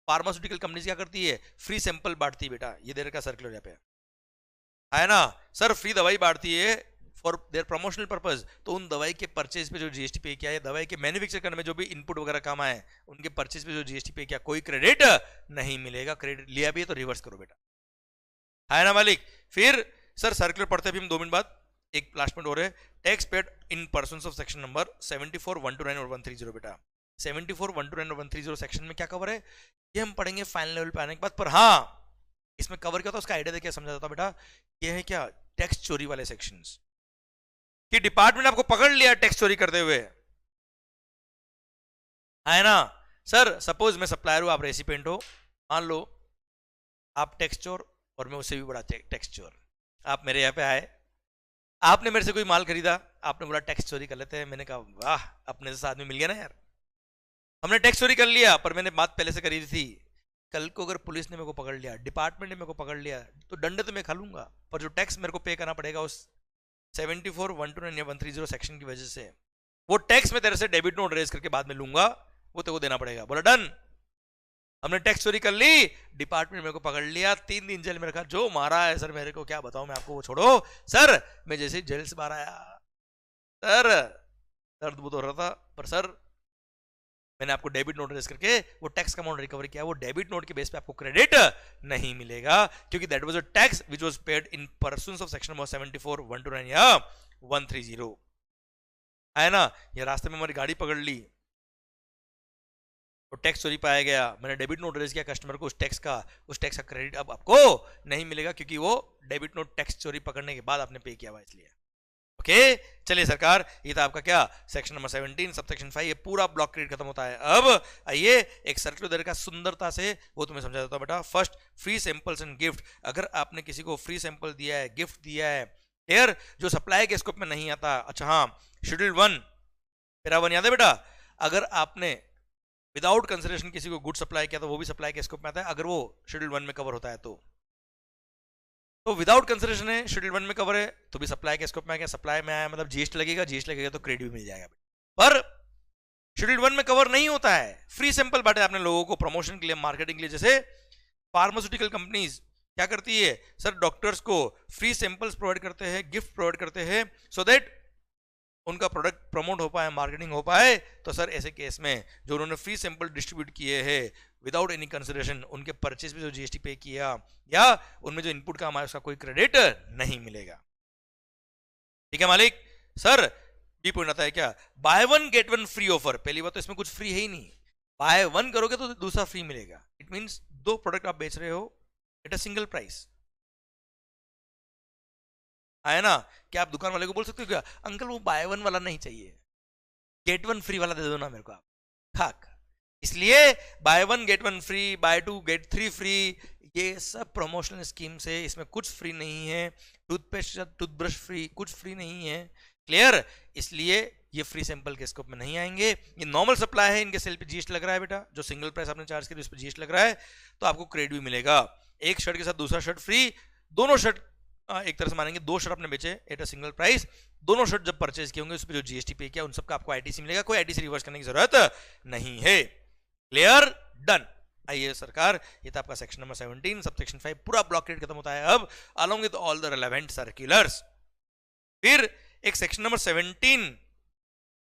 फार्मास्यूटिकल कंपनी क्या करती है, फ्री सैंपल बांटती है बेटा, ये देर का सर्कुलर यहाँ पे है ना सर, फ्री दवाई बांटती है फॉर देयर प्रमोशनल पर्पज, तो उन दवाई के परचेज पे जो जीएसटी पे किया है, दवाई के मैन्युफैक्चर करने में जो भी इनपुट वगैरह काम आए उनके परचेज पे जो जीएसटी पे किया, कोई क्रेडिट नहीं मिलेगा। क्रेडिट लिया भी है तो रिवर्स करो बेटा, है ना मालिक। फिर सर सर्कुलर पढ़ते भी हम 2 मिनट बाद, एक लास्ट मिनट हो रहे, tax paid in persons of section number 74, 129 और 130 बेटा। 74, 129 और 130 सेक्शन में क्या कवर है ये हम पढ़ेंगे फाइनल लेवल पे आने के बाद, पर हाँ इसमें कवर क्या होता है उसका आइडिया देखिए समझा जाता बेटा। ये है क्या, टैक्स चोरी वाले सेक्शंस, कि डिपार्टमेंट आपको पकड़ लिया टैक्स चोरी करते हुए, है ना सर। सपोज मैं सप्लायर हूं, आप रेसिपेंट हो, मान लो आप टैक्स चोर और मैं उससे भी बड़ा टैक्स चोर, आप मेरे यहाँ पे आए, आपने मेरे से कोई माल खरीदा, आपने बोला टैक्स चोरी कर लेते हैं, मैंने कहा वाह अपने जैसा आदमी मिल गया ना यार, हमने टैक्स चोरी कर लिया, पर मैंने बात पहले से करी थी, कल को अगर पुलिस ने मेरे को पकड़ लिया, डिपार्टमेंट ने मेरे को पकड़ लिया, तो दंड तो मैं खा लूंगा, पर जो टैक्स मेरे को पे करना पड़ेगा उस 74, 129 या 130 सेक्शन की वजह से, वो टैक्स में तेरे से डेबिट नोट रेज करके बाद में लूंगा, वो तेरे को देना पड़ेगा। बोला डन, हमने टैक्स चोरी कर ली, डिपार्टमेंट मेरे को पकड़ लिया, 3 दिन जेल में रखा, जो मारा है सर मेरे को क्या बताऊं मैं आपको, वो छोड़ो सर, मैं जैसे जेल से बाहर आया सर दर्द बहुत हो रहा था, पर सर मैंने आपको डेबिट नोट रेज करके वो टैक्स का अमाउंट रिकवर किया, वो डेबिट नोट के बेस पे आपको क्रेडिट नहीं मिलेगा, क्योंकि that was a tax which was paid in persons of section number 74, 129 या 130, है ना। ये रास्ते में हमारी गाड़ी पकड़ ली, तो टैक्स चोरी पाया गया, मैंने डेबिट नोट रेज किया कस्टमर को, उस टैक्स का क्रेडिट अब आपको नहीं मिलेगा, क्योंकि वो डेबिट नोट टैक्स चोरी पकड़ने के बाद आपने पे किया हुआ, इसलिए ओके। चलिए सरकार, ये था आपका क्या सेक्शन नंबर 17 सबसेक्शन 5, ये पूरा ब्लॉक क्रेडिट खत्म होता है। अब आइए एक सर्कुलर का सुंदरता से वो तुम्हें समझा देता हूं बेटा। First, free samples and gift, अगर आपने किसी को फ्री सैंपल दिया है, गिफ्ट दिया है, क्लियर, जो सप्लाई के स्कोप में नहीं आता। अच्छा हाँ, शेड्यूल 1 पैरा 1 याद है बेटा, अगर आपने विदाउट कंसिडरेशन किसी को गुड सप्लाई किया तो वो भी सप्लाई के स्कोप में आता है, अगर वो शेड्यूल 1 में कवर होता है तो विदाउट कंसिडरेशन है, शेड्यूल 1 में कवर है तो भी सप्लाई के स्कोप में आ गया, सप्लाई में आया मतलब जीएसटी लगेगा, जीएसटी लगेगा तो क्रेडिट भी मिल जाएगा। पर शेड्यूल 1 में कवर नहीं होता है, फ्री सैंपल बांटे आपने लोगों को प्रमोशन के लिए, मार्केटिंग के लिए। जैसे फार्मास्यूटिकल कंपनीज क्या करती है सर, डॉक्टर्स को फ्री सैंपल्स प्रोवाइड करते हैं, गिफ्ट प्रोवाइड करते हैं, सो दैट उनका प्रोडक्ट प्रमोट हो पाए, मार्केटिंग हो पाए, तो सर ऐसे केस में जो उन्होंने फ्री सैंपल डिस्ट्रीब्यूट किए हैं विदाउट एनी कंसिडरेशन, उनके परचेज पे जो जीएसटी पे किया या उनमें जो इनपुट काम आया उसका कोई क्रेडिट नहीं मिलेगा। ठीक है मालिक। सर बी पॉइंट आता है क्या, bye one get one free offer. पहली बात तो इसमें कुछ फ्री है ही नहीं, बाय वन करोगे तो दूसरा फ्री मिलेगा। इट मींस दो प्रोडक्ट आप बेच रहे हो एट अ सिंगल प्राइस, है ना। क्या आप दुकान वाले को बोल सकते हो क्या, अंकल वो बाय वन वाला नहीं चाहिए, गेट वन फ्री वाला दे दो ना मेरे को आप, खाक। इसलिए buy one get one free, buy two get three free, ये सब प्रमोशनल स्कीम से, इसमें कुछ फ्री नहीं है। टूथपेस्ट टूथब्रश फ्री, कुछ फ्री नहीं है। क्लियर। इसलिए ये फ्री सैंपल के स्कोप में नहीं आएंगे। ये नॉर्मल सप्लाई है, इनके सेल पे जीएसटी लग रहा है बेटा, जो सिंगल प्राइस आपने चार्ज किया उस पर जीएसटी लग रहा है, तो आपको क्रेडिट भी मिलेगा। एक शर्ट के साथ दूसरा शर्ट फ्री, दोनों शर्ट एक तरह से मानेंगे दो शर्ट आपने बेचे एट अ सिंगल प्राइस, दोनों शर्ट जब परचेज किए होंगे उस पर जो जीएसटी पे किया उन सबका आपको आईटीसी मिलेगा, कोई आईटीसी रिवर्स करने की जरूरत नहीं है। Clear, done. आइए सरकार, ये था आपका सेक्शन नंबर 17, सब सेक्शन 5 पूरा ब्लॉक रेट खत्म होता है अब, along with all the relevant circulars. फिर एक सेक्शन नंबर 17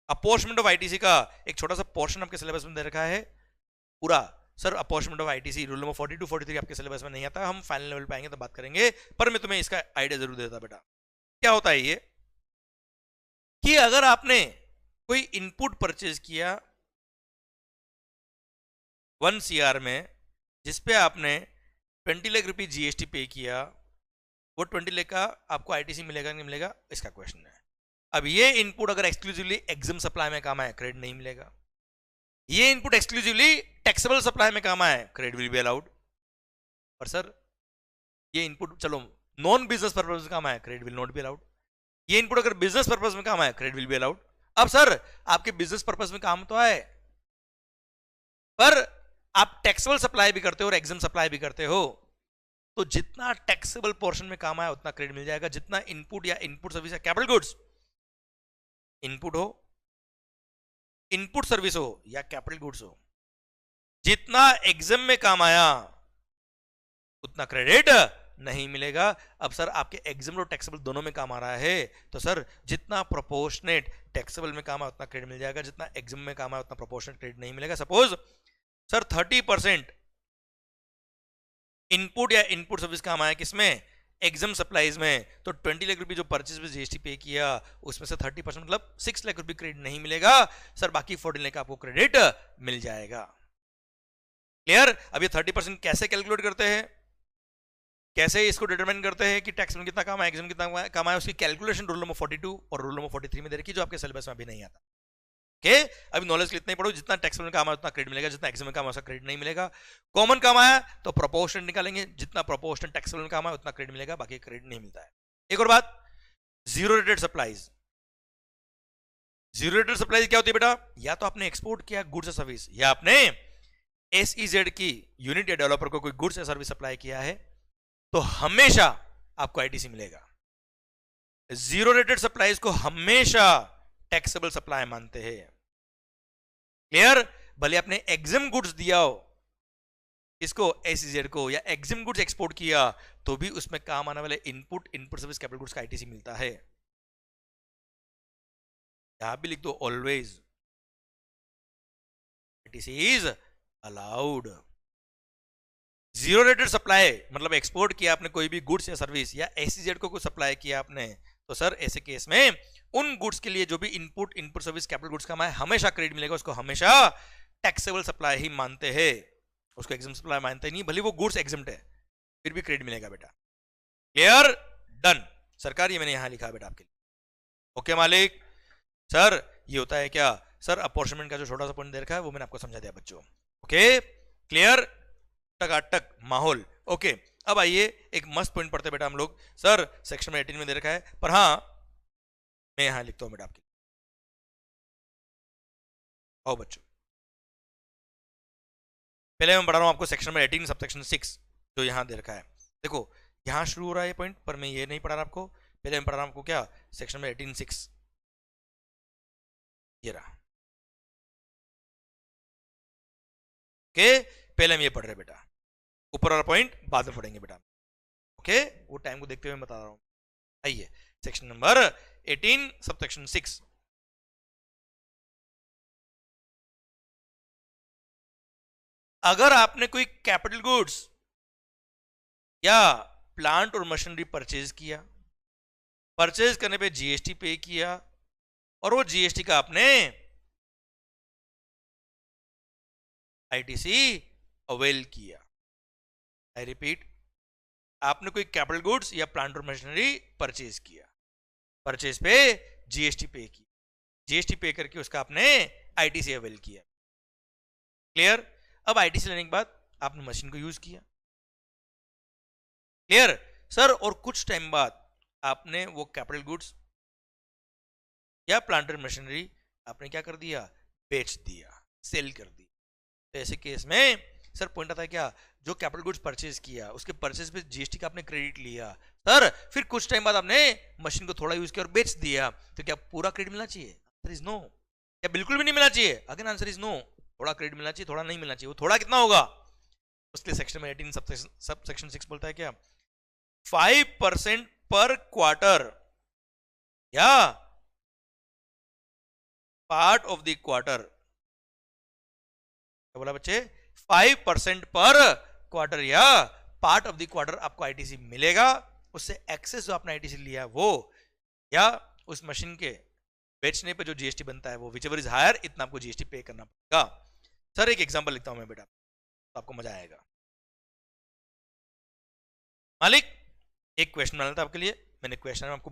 अपॉर्चमेंट ऑफ आईटीसी का एक छोटा सा पोर्शन आपके सिलेबस में दे रखा है पूरा। Sir apportionment of ITC rule number 42 43 आपके सिलेबस में नहीं आता, हम फाइनल लेवल पे आएंगे तो बात करेंगे, पर मैं तुम्हें इसका आइडिया जरूर देता बेटा। क्या होता है ये कि अगर आपने कोई इनपुट परचेज किया 1 CR में, जिसपे आपने 20 लाख रुपए जीएसटी पे किया, वो 20 लाख का आपको आईटीसी मिलेगा नहीं मिलेगा, इसका क्वेश्चन है। अब ये इनपुट अगर एक्सक्लूसिवली एग्जाम सप्लाई में काम आए, क्रेडिट नहीं मिलेगा। ये इनपुट एक्सक्लूसिवली टैक्सेबल सप्लाई में काम आए, क्रेडिट विल बी अलाउड। और सर ये इनपुट चलो नॉन बिजनेस पर्पज में काम आए, credit will not be allowed. ये इनपुट अगर बिजनेस पर्पज में काम आए, क्रेडिट विल बी अलाउड। अब सर आपके बिजनेस पर्पज में काम तो आए, पर आप टैक्सेबल सप्लाई भी करते हो और एग्जाम सप्लाई भी करते हो, तो जितना टैक्सेबल पोर्शन में काम आया उतना क्रेडिट मिल जाएगा। जितना इनपुट या इनपुट सर्विस या कैपिटल गुड्स, इनपुट हो, इनपुट सर्विस हो या कैपिटल गुड्स हो, जितना एग्जाम में काम आया उतना क्रेडिट नहीं मिलेगा। अब सर आपके एग्जाम और टैक्सेबल दोनों में काम आ रहा है, तो सर जितना प्रोपोर्शनेट टैक्सेबल में काम आया उतना क्रेडिट मिल जाएगा, जितना एग्जाम में काम आया उतना प्रोपोर्शनेट क्रेडिट नहीं मिलेगा। सपोज सर 30% इनपुट या इनपुट सर्विस काम आया किसमें, एग्जाम सप्लाईज में, तो 20 लाख रुपए जो परचेज में जीएसटी पे किया उसमें से 30% मतलब 6 लाख रुपए क्रेडिट नहीं मिलेगा सर, बाकी 14 लाख आपको क्रेडिट मिल जाएगा। क्लियर। अब ये 30% कैसे कैलकुलेट करते हैं, कैसे इसको डिटरमाइन करते हैं कि टैक्स में कितना काम आया, एग्जाम कितना काम आया, उसकी कैलकुलेशन रूल नंबर 42 और रूल नंबर 43 में दे रखी, जो आपके सिलेबस में अभी नहीं आता। ओके, अभी नॉलेज के लिए इतना ही पढ़ो, जितना टैक्स में काम आया उतना क्रेडिट मिलेगा, जितना एग्जाम में काम आया उसका क्रेडिट नहीं मिलेगा। कॉमन काम आया तो प्रोपोर्शन निकालेंगे, जितना प्रोपोर्शन टैक्स में काम आया उतना क्रेडिट मिलेगा, बाकी क्रेडिट नहीं मिलता है। एक और बात, zero rated supplies. Zero rated supplies क्या होती है बेटा, या तो आपने एक्सपोर्ट किया गुड्स या सर्विस, या आपने एसईजेड की यूनिट या डेवलपर को कोई गुड्स या सर्विस सप्लाई किया है, तो हमेशा आपको आईटीसी मिलेगा। जीरो रेटेड सप्लाईज को हमेशा टैक्सेबल सप्लाई मानते हैं। क्लियर। भले आपने एग्जाम गुड्स दिया हो इसको एसईजेड को, या एग्जाम गुड्स एक्सपोर्ट किया, तो भी उसमें काम आने वाले इनपुट सर्विस कैपिटल गुड्स का आईटीसी मिलता है। यहां भी लिख दो always ITC is allowed. Zero rated supply मतलब एक्सपोर्ट किया आपने कोई भी गुड्स या सर्विस, या एसईजेड को सप्लाई किया आपने, तो सर ऐसे केस में उन गुड्स के लिए जो भी इनपुट सर्विस कैपिटल गुड्स का है हमेशा क्रेडिट मिलेगा, उसको हमेशा टैक्सेबल सप्लाई ही मानते हैं, उसको एग्जाम सप्लाई मानते नहीं, भले वो गुड्स एग्जाम्प्ट है फिर भी क्रेडिट मिलेगा बेटा। Clear, done. सरकार ये मैंने यहां लिखा बेटा आपके लिए। ओके मालिक। सर ये होता है क्या, सर अपॉर्चमेंट का जो छोटा सा पॉइंट दे रखा है वो मैंने आपको समझा दिया बच्चों। ओके क्लियर, टकाटक माहौल। ओके, अब आइए एक मस्त पॉइंट पढ़ते बेटा हम लोग। सर सेक्शन में 18 में दे रखा है, पर हाँ मैं यहां लिखता हूं बेटा आपके। आओ बच्चों, पहले मैं पढ़ा रहा हूं आपको सेक्शन में 18 सब सेक्शन 6 जो यहां दे रखा है। देखो यहां शुरू हो रहा है ये पॉइंट, पर मैं ये नहीं पढ़ा रहा आपको, पहले मैं पढ़ा रहा हूं आपको क्या, सेक्शन में 18(6) ये रहा। ओके, पहले हम ये पढ़ रहे बेटा, ऊपर वाला पॉइंट बाद में पढ़ेंगे बेटा। ओके, वो टाइम को देखते हुए मैं बता रहा हूं। आइए सेक्शन नंबर 18 सब सेक्शन 6 अगर आपने कोई कैपिटल गुड्स या प्लांट और मशीनरी परचेज किया, परचेज करने पे जीएसटी पे किया और वो जीएसटी का आपने आईटीसी अवेल किया। आई रिपीट, आपने कोई कैपिटल गुड्स या प्लांट और मशीनरी परचेज किया, परचेज पे जीएसटी पे की, जीएसटी पे करके उसका आपने आईटीसी अवेल किया। क्लियर? अब आईटीसी लेने के बाद आपने मशीन को यूज किया। Clear sir? और कुछ टाइम बाद आपने वो कैपिटल गुड्स या प्लांट और मशीनरी आपने क्या कर दिया? बेच दिया, सेल कर दिया। तो ऐसे केस में सर पॉइंट आता है क्या, जो कैपिटल गुड्स परचेज किया उसके परचेज पे जीएसटी का आपने क्रेडिट लिया सर, फिर कुछ टाइम बाद आपने मशीन को थोड़ा यूज किया और बेच दिया, तो क्या पूरा क्रेडिट मिलना चाहिए? Answer is no. क्या बिल्कुल भी नहीं मिलना चाहिए? Again answer is no. थोड़ा क्रेडिट मिलना चाहिए, थोड़ा नहीं मिलना चाहिए। वो थोड़ा कितना होगा? उसके सेक्शन में 18 सब सेक्शन 6 बोलता है क्या, 5% पर क्वार्टर या पार्ट ऑफ द क्वार्टर। क्या बोला बच्चे? 5% पर क्वार्टर या पार्ट ऑफ द क्वार्टर आपको आईटीसी मिलेगा। उससे एक्सेस जो आपने आईटीसी लिया है वो, या उस मशीन के बेचने पे जो जीएसटी बनता है वो, विचएवर इज हायर, इतना आपको जीएसटी पे करना पड़ेगा। सर एक एग्जांपल लिखता हूं मैं बेटा, तो आपको मजा आएगा। मालिक एक क्वेश्चन बनाना था आपके लिए, मैंने क्वेश्चन में आपको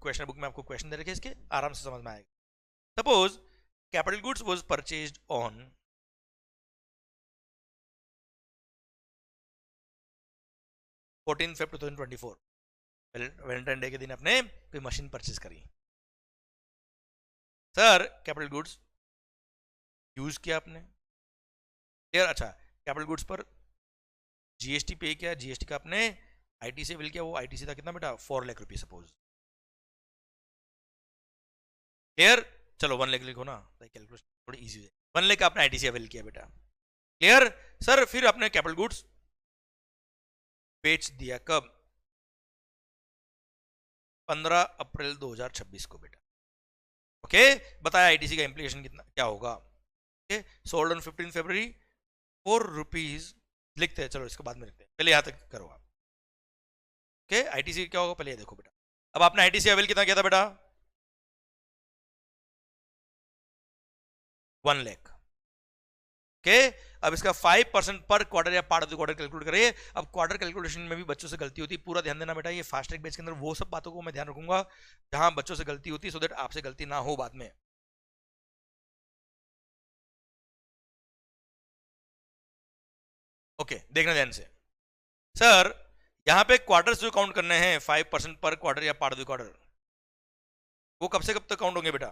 क्वेश्चन बुक में आपको क्वेश्चन दे रखे, इसके आराम से समझ में आएगा। Suppose capital goods was purchased on 14 Feb 2024, Valentine day के दिन आपने कोई मशीन परचेज करी। सर कैपिटल गुड्स यूज किया आपने, क्लियर? अच्छा, कैपिटल गुड्स पर जीएसटी पे किया, जीएसटी का आपने आईटीसी बिल किया, वो आईटीसी था कितना बेटा? 4 लाख रुपये सपोज। क्लियर? चलो 1 लाख लिखो ना, कैलकुलेशन थोड़ी इजी है। 1 लाख आपने आईटीसी अवेल किया बेटा। Clear sir? फिर आपने कैपिटल गुड्स बेच दिया, कब? 15 अप्रैल 2026 को बेटा। ओके, बताया आईटीसी का इंप्लीकेशन कितना क्या होगा? Okay, sold on 15 February 4 rupees लिखते हैं, चलो इसको बाद में लिखते हैं, पहले यहां तक करो आप। ओके, आईटीसी क्या होगा पहले ये देखो बेटा। अब आपने आईटीसी अवेल कितना किया था बेटा? 1 लाख। ओके, अब इसका 5% पर क्वार्टर या part of the quarter calculate करिए। अब क्वार्टर कैलकुलेशन में भी बच्चों से गलती होती है, पूरा ध्यान देना बेटा। ये फास्ट ट्रैक बेच के अंदर वो सब बातों को मैं ध्यान रखूंगा जहां बच्चों से गलती होती है, सो दैट आपसे गलती ना हो बाद में। ओके, देखना ध्यान से। सर यहां पे क्वार्टर्स जो काउंट करने हैं 5% पर क्वार्टर या पार्ट ऑफ द क्वार्टर, वो कब से कब तक काउंट होंगे बेटा?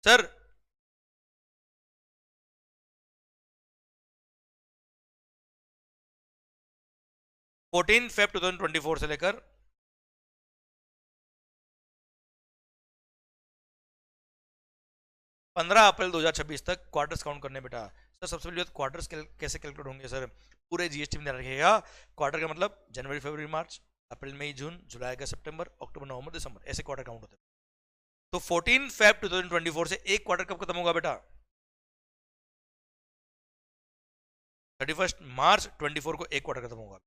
सर 14 फेब 2024 से लेकर 15 अप्रैल 2026 तक क्वार्टर्स काउंट करने बेटा। सर सबसे पहले क्वार्टर्स कैसे कैलकुलेट होंगे सर? पूरे जीएसटी में ध्यान रखिएगा। क्वार्टर का मतलब जनवरी, फरवरी, मार्च, अप्रैल, मई, जून, जुलाई, अगस्त, सितंबर, अक्टूबर, नवंबर, दिसंबर, ऐसे क्वार्टर काउंट होते हैं। तो 14 फेब 2024 से एक क्वार्टर कब खत्म होगा बेटा? 31 मार्च 24 को एक क्वार्टर खत्म होगा।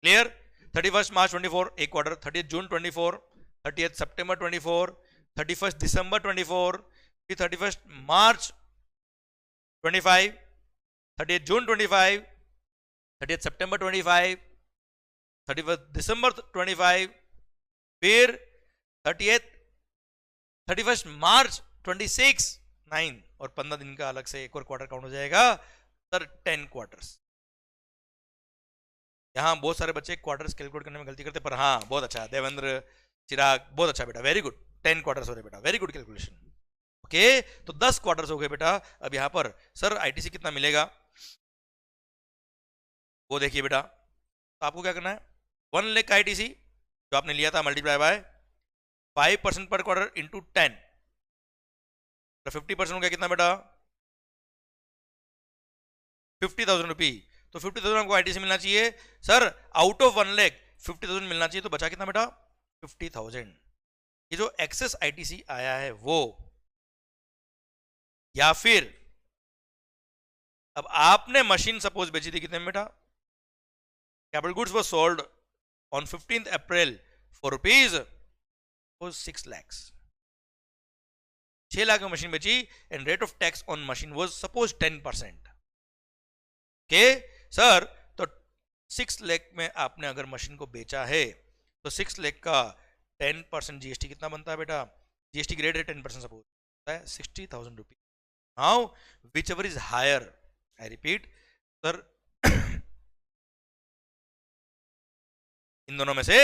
क्लियर? 31 मार्च 24 एक क्वार्टर, 30 जून 24, 30 सितंबर 24, 31 दिसंबर 24, फिर 31 मार्च 25, 30 जून 25, 30 सितंबर 25, 31 दिसंबर 25, फिर 31 मार्च 26, 9 और 15 दिन का अलग से एक और क्वार्टर काउंट हो जाएगा सर, 10 क्वार्टर्स। यहाँ बहुत सारे बच्चे क्वार्टर्स कैलकुलेट करने में गलती करते, पर हाँ बहुत अच्छा देवेंद्र, चिराग, बहुत अच्छा बेटा, वेरी गुड। 10 क्वार्टर्स हो रहे बेटा, वेरी गुड कैलकुलेशन। ओके, तो 10 क्वार्टर्स हो गए बेटा। अब यहाँ पर सर आईटीसी कितना मिलेगा वो देखिए बेटा। तो आपको क्या करना है, 1 लाख आईटीसी जो आपने लिया था मल्टीप्लाई बाय 5% पर क्वार्टर इंटू 10, तो 50% हो गया कितना बेटा? 50,000 रुपी। तो 50,000 आपको आईटीसी मिलना चाहिए सर। आउट ऑफ 1 लाख 50,000 मिलना चाहिए, तो बचा कितना बेटा? 50,000। ये जो एक्सेस आईटीसी आया है वो, या फिर अब आपने मशीन सपोज बेची थी कितने में बेटा? Capital goods was sold on 15th April for rupees 6 lakhs, 6 lakh में मशीन बेची and rate of tax on machine was suppose 10%. Okay sir, तो 6 लाख में आपने अगर मशीन को बेचा है तो 6 लाख का 10% जीएसटी कितना बनता है बेटा? जीएसटी की रेट है 10%, सपोज होता है 60,000 rupees. Now whichever is higher, I repeat sir, इन दोनों में से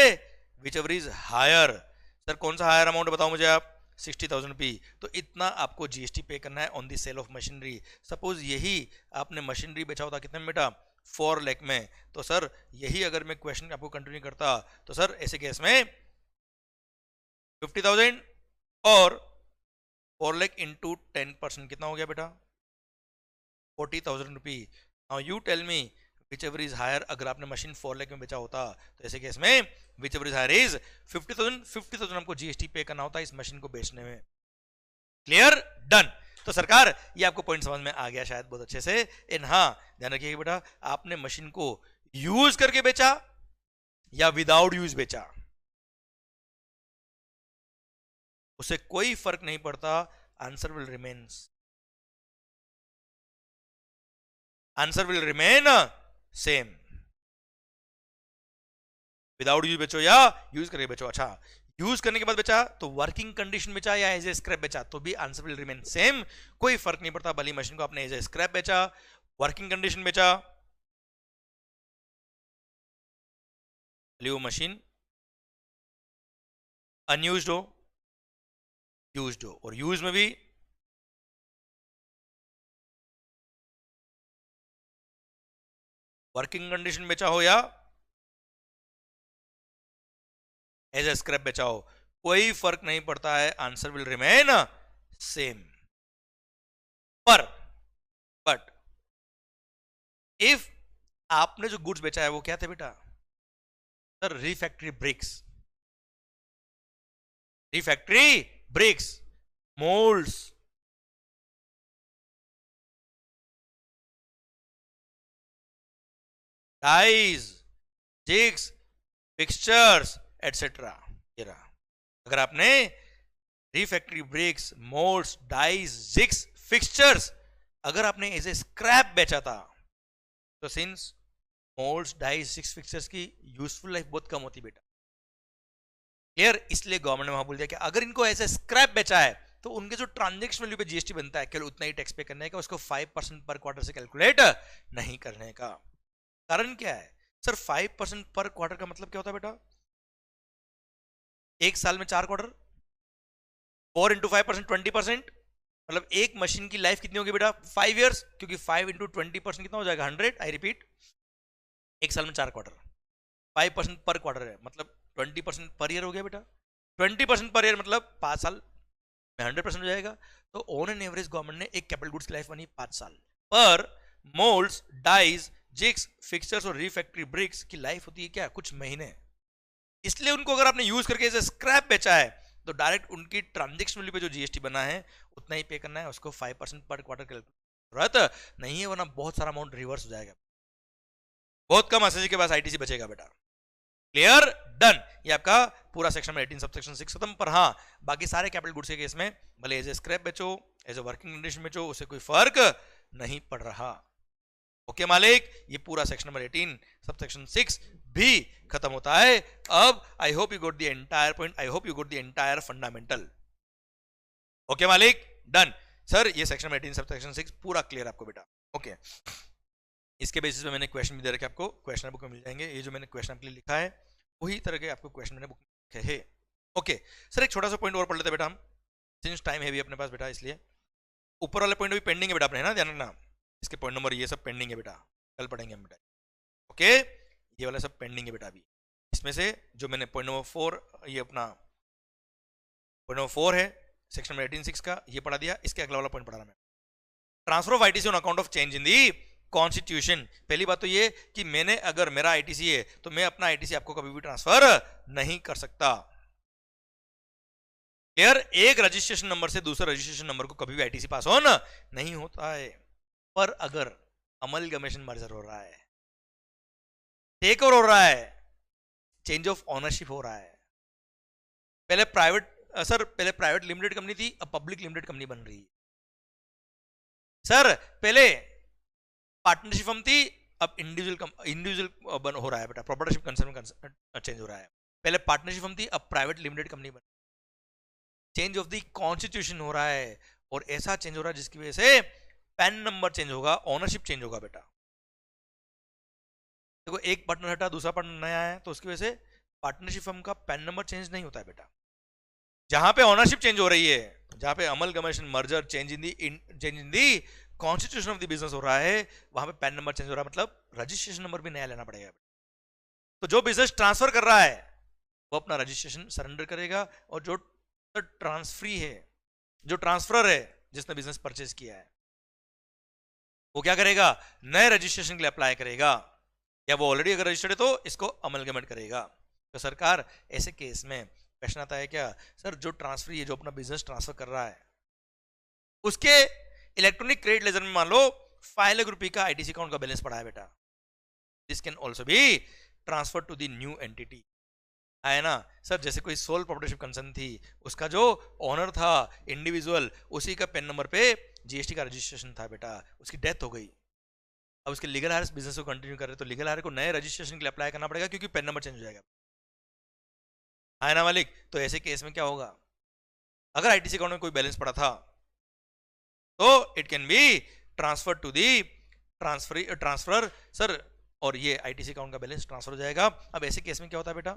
whichever is higher. Sir कौन सा हायर अमाउंट बताओ मुझे आप? 60,000 रुपीज. तो इतना आपको जीएसटी पे करना है on the sale of machinery. Suppose यही आपने मशीनरी बेचा होता कितने में बेटा? 4 लाख में. तो सर यही अगर मैं क्वेश्चन आपको कंटिन्यू करता तो सर ऐसे केस में 50,000 और 4 लाख इंटू 10% कितना हो गया बेटा? 40,000 rupees. Now you tell me whichever is higher. अगर आपने मशीन 4 लाख में बेचा होता तो ऐसे केस में whichever is higher is 50,000. 50,000 हमको जीएसटी पे करना होता है इस मशीन को बेचने में. क्लियर? डन. तो सरकार ये आपको पॉइंट समझ में आ गया शायद बहुत अच्छे से. इन हाँ ध्यान रखिएगा बेटा, आपने मशीन को यूज करके बेचा या विदाउट यूज बेचा, उसे कोई फर्क नहीं पड़ता. Answer will remain same. Without use बेचो या यूज करके बेचो. अच्छा, यूज करने के बाद बेचा तो वर्किंग कंडीशन बेचा या एज ए स्क्रैप बेचा तो भी आंसर विल रिमेन सेम. कोई फर्क नहीं पड़ता. भली मशीन को आपने एज ए स्क्रैप बेचा, वर्किंग कंडीशन बेचा, वो मशीन अनयूज्ड हो, यूज्ड हो, और यूज में भी वर्किंग कंडीशन बेचा हो या एज ए स्क्रैप बेचा हो, कोई फर्क नहीं पड़ता है. Answer will remain same. But if आपने जो गुड्स बेचा है वो क्या थे बेटा? Sir refractory bricks, moulds, dies, jigs, fixtures etcetera. अगर आपने refractory bricks, moulds, dies, jigs, fixtures अगर आपने एज ए स्क्रैप बेचा था तो since moulds, dies, jigs, fixtures की यूजफुल लाइफ बहुत कम होती बेटा. क्लियर? इसलिए गवर्नमेंट ने वहां बोल दिया कि अगर इनको ऐसे स्क्रैप बेचा है तो उनके जो ट्रांजेक्शन वैल्यू पे जीएसटी बनता है केवल उतना ही टैक्स पे करने का, उसको 5% पर क्वार्टर से कैलकुलेट नहीं करने का. कारण क्या है सर? 5% पर क्वार्टर का मतलब क्या होता है बेटा? एक साल में 4 क्वार्टर, 4 इंटू 5% 20%, मतलब एक मशीन की लाइफ कितनी होगी बेटा? 5 ईयर्स, क्योंकि 5 इंटू 20% कितना हो जाएगा? 100. आई रिपीट, एक साल में 4 क्वार्टर, 5% पर क्वार्टर है, मतलब 20% पर ईयर हो गया बेटा. 20% पर ईयर मतलब 5 साल में 100% हो जाएगा. तो ऑन एन एवरेज गवर्नमेंट ने एक कैपिटल गुड्स की लाइफ बनी 5 साल. पर मोल्ड्स, डाइज, जिग्स, फिक्सचर्स और रिफैक्ट्री ब्रिक्स की लाइफ होती है क्या? कुछ महीने. इसलिए उनको अगर आपने यूज करके एज स्क्रैप बेचा है तो डायरेक्ट उनकी ट्रांजेक्शन वैल्यू पे जो जीएसटी बना है उतना ही पे करना है. उसको 5% पर क्वार्टर की जरूरत नहीं है, वरना बहुत सारा अमाउंट रिवर्स हो जाएगा. बहुत कम एसएसजी के पास आईटीसी बचेगा बेटा. क्लियर? डन. ये आपका पूरा सेक्शन में 18 सबसेक्शन 6 खत्म. पर हाँ, बाकी सारे कैपिटल गुड्स के केस में भले एज ए स्क्रैप बेचो, एज ए वर्किंग कंडीशन बेचो, उससे कोई फर्क नहीं पड़ रहा. ओके मालिक, ये पूरा सेक्शन नंबर 18 सबसेक्शन 6 भी खत्म होता है. अब I hope you got the entire point, I hope you got the entire fundamental. Okay मालिक, डन. सर ये सेक्शन 18 सबसेक्शन 6 पूरा क्लियर आपको बेटा. ओके, इसके बेसिस पे मैंने क्वेश्चन भी दे रखे आपको, क्वेश्चन बुक में मिल जाएंगे. ये जो मैंने क्वेश्चन आपके लिए लिखा है वही तरह के आपको क्वेश्चन मैंने बुक में लिखे है. ओके सर, एक छोटा सा पॉइंट और पढ़ लेते बेटा हम, सिंस टाइम है भी अपने पास बेटा, इसलिए ऊपर वाले पॉइंट भी पेंडिंग है बेटा अपने, है ना, ध्यान रखना. इसके पॉइंट नंबर ये सब पेंडिंग है बेटा, कल पढ़ेंगे हम बेटा. ओके, ये वाला सब पेंडिंग है बेटा अभी. इसमें से जो मैंने पॉइंट नंबर 4, ये अपना पॉइंट नंबर 4 है सेक्शन नंबर 18(6) का, ये पढ़ा दिया. इसके अगला वाला पॉइंट पढ़ा रहा मैं, transfer of ITC on account of change in the constitution. पहली बात तो ये कि मैंने, अगर मेरा आईटीसी है तो मैं अपना आईटीसी आपको कभी भी ट्रांसफर नहीं कर सकता. क्लियर? एक रजिस्ट्रेशन नंबर से दूसरे रजिस्ट्रेशन नंबर को कभी भी आईटीसी पास ऑन नहीं होता है. पर अगर अमलगमेशन मर्जर हो रहा है, टेक ओवर हो रहा है, चेंज ऑफ ओनरशिप हो रहा है। पहले प्राइवेट लिमिटेड कंपनी थी, अब पब्लिक लिमिटेड कंपनी बन रही है। सर पहले पार्टनरशिप फर्म थी, अब इंडिविजुअल हो रहा है बेटा, प्रोप्राइटरशिप कंसर्न चेंज हो रहा है। पहले पार्टनरशिप फर्म थी, अब प्राइवेट लिमिटेड कंपनी बन, चेंज ऑफ द कॉन्स्टिट्यूशन हो रहा है, और ऐसा चेंज हो रहा है जिसकी वजह से पैन नंबर चेंज होगा, ओनरशिप चेंज होगा बेटा। देखो एक पार्टनर हटा, दूसरा पार्टनर नया है, तो उसकी वजह से पार्टनरशिप फर्म का पैन नंबर चेंज नहीं होता है बेटा। जहां पे ओनरशिप चेंज हो रही है, जहां पे amalgamation merger change in the constitution of the business हो रहा है, वहां पे पैन नंबर चेंज हो रहा है, मतलब रजिस्ट्रेशन नंबर भी नया लेना पड़ेगा। तो जो बिजनेस ट्रांसफर कर रहा है वो अपना रजिस्ट्रेशन सरेंडर करेगा, और जो ट्रांसफरी है, जो ट्रांसफरर है जिसने बिजनेस परचेज किया है, वो क्या करेगा, नए रजिस्ट्रेशन के लिए अप्लाई करेगा, या वो ऑलरेडी अगर रजिस्टर्ड है तो इसको अमलगमेंट करेगा। तो सरकार ऐसे केस में क्वेश्चन आता है क्या, सर जो ट्रांसफरी है, जो अपना बिजनेस ट्रांसफर कर रहा है, उसके इलेक्ट्रॉनिक क्रेडिट लेजर में मान लो 5 लाख रुपए का आईटीसी अकाउंट का बैलेंस पड़ा है बेटा, this can also be transfer to the new entity, है ना। सर जैसे कोई सोल प्रोप्राइटरशिप कंसर्न थी, उसका जो ओनर था इंडिविजुअल, उसी का पेन नंबर पे जीएसटी का रजिस्ट्रेशन था बेटा, उसकी डेथ हो गई, अब उसके लीगल हायर बिजनेस को कंटिन्यू कर रहे, तो लीगल हायर को नए रजिस्ट्रेशन के लिए अप्लाई करना पड़ेगा, क्योंकि पेन नंबर चेंज हो जाएगा, है ना मालिक। तो ऐसे केस में क्या होगा, अगर आईटीसी अकाउंट में कोई बैलेंस पड़ा था तो it can be transfer to the transfer sir, और ये आईटीसी अकाउंट का बैलेंस ट्रांसफर हो जाएगा। अब ऐसे केस में क्या होता है बेटा,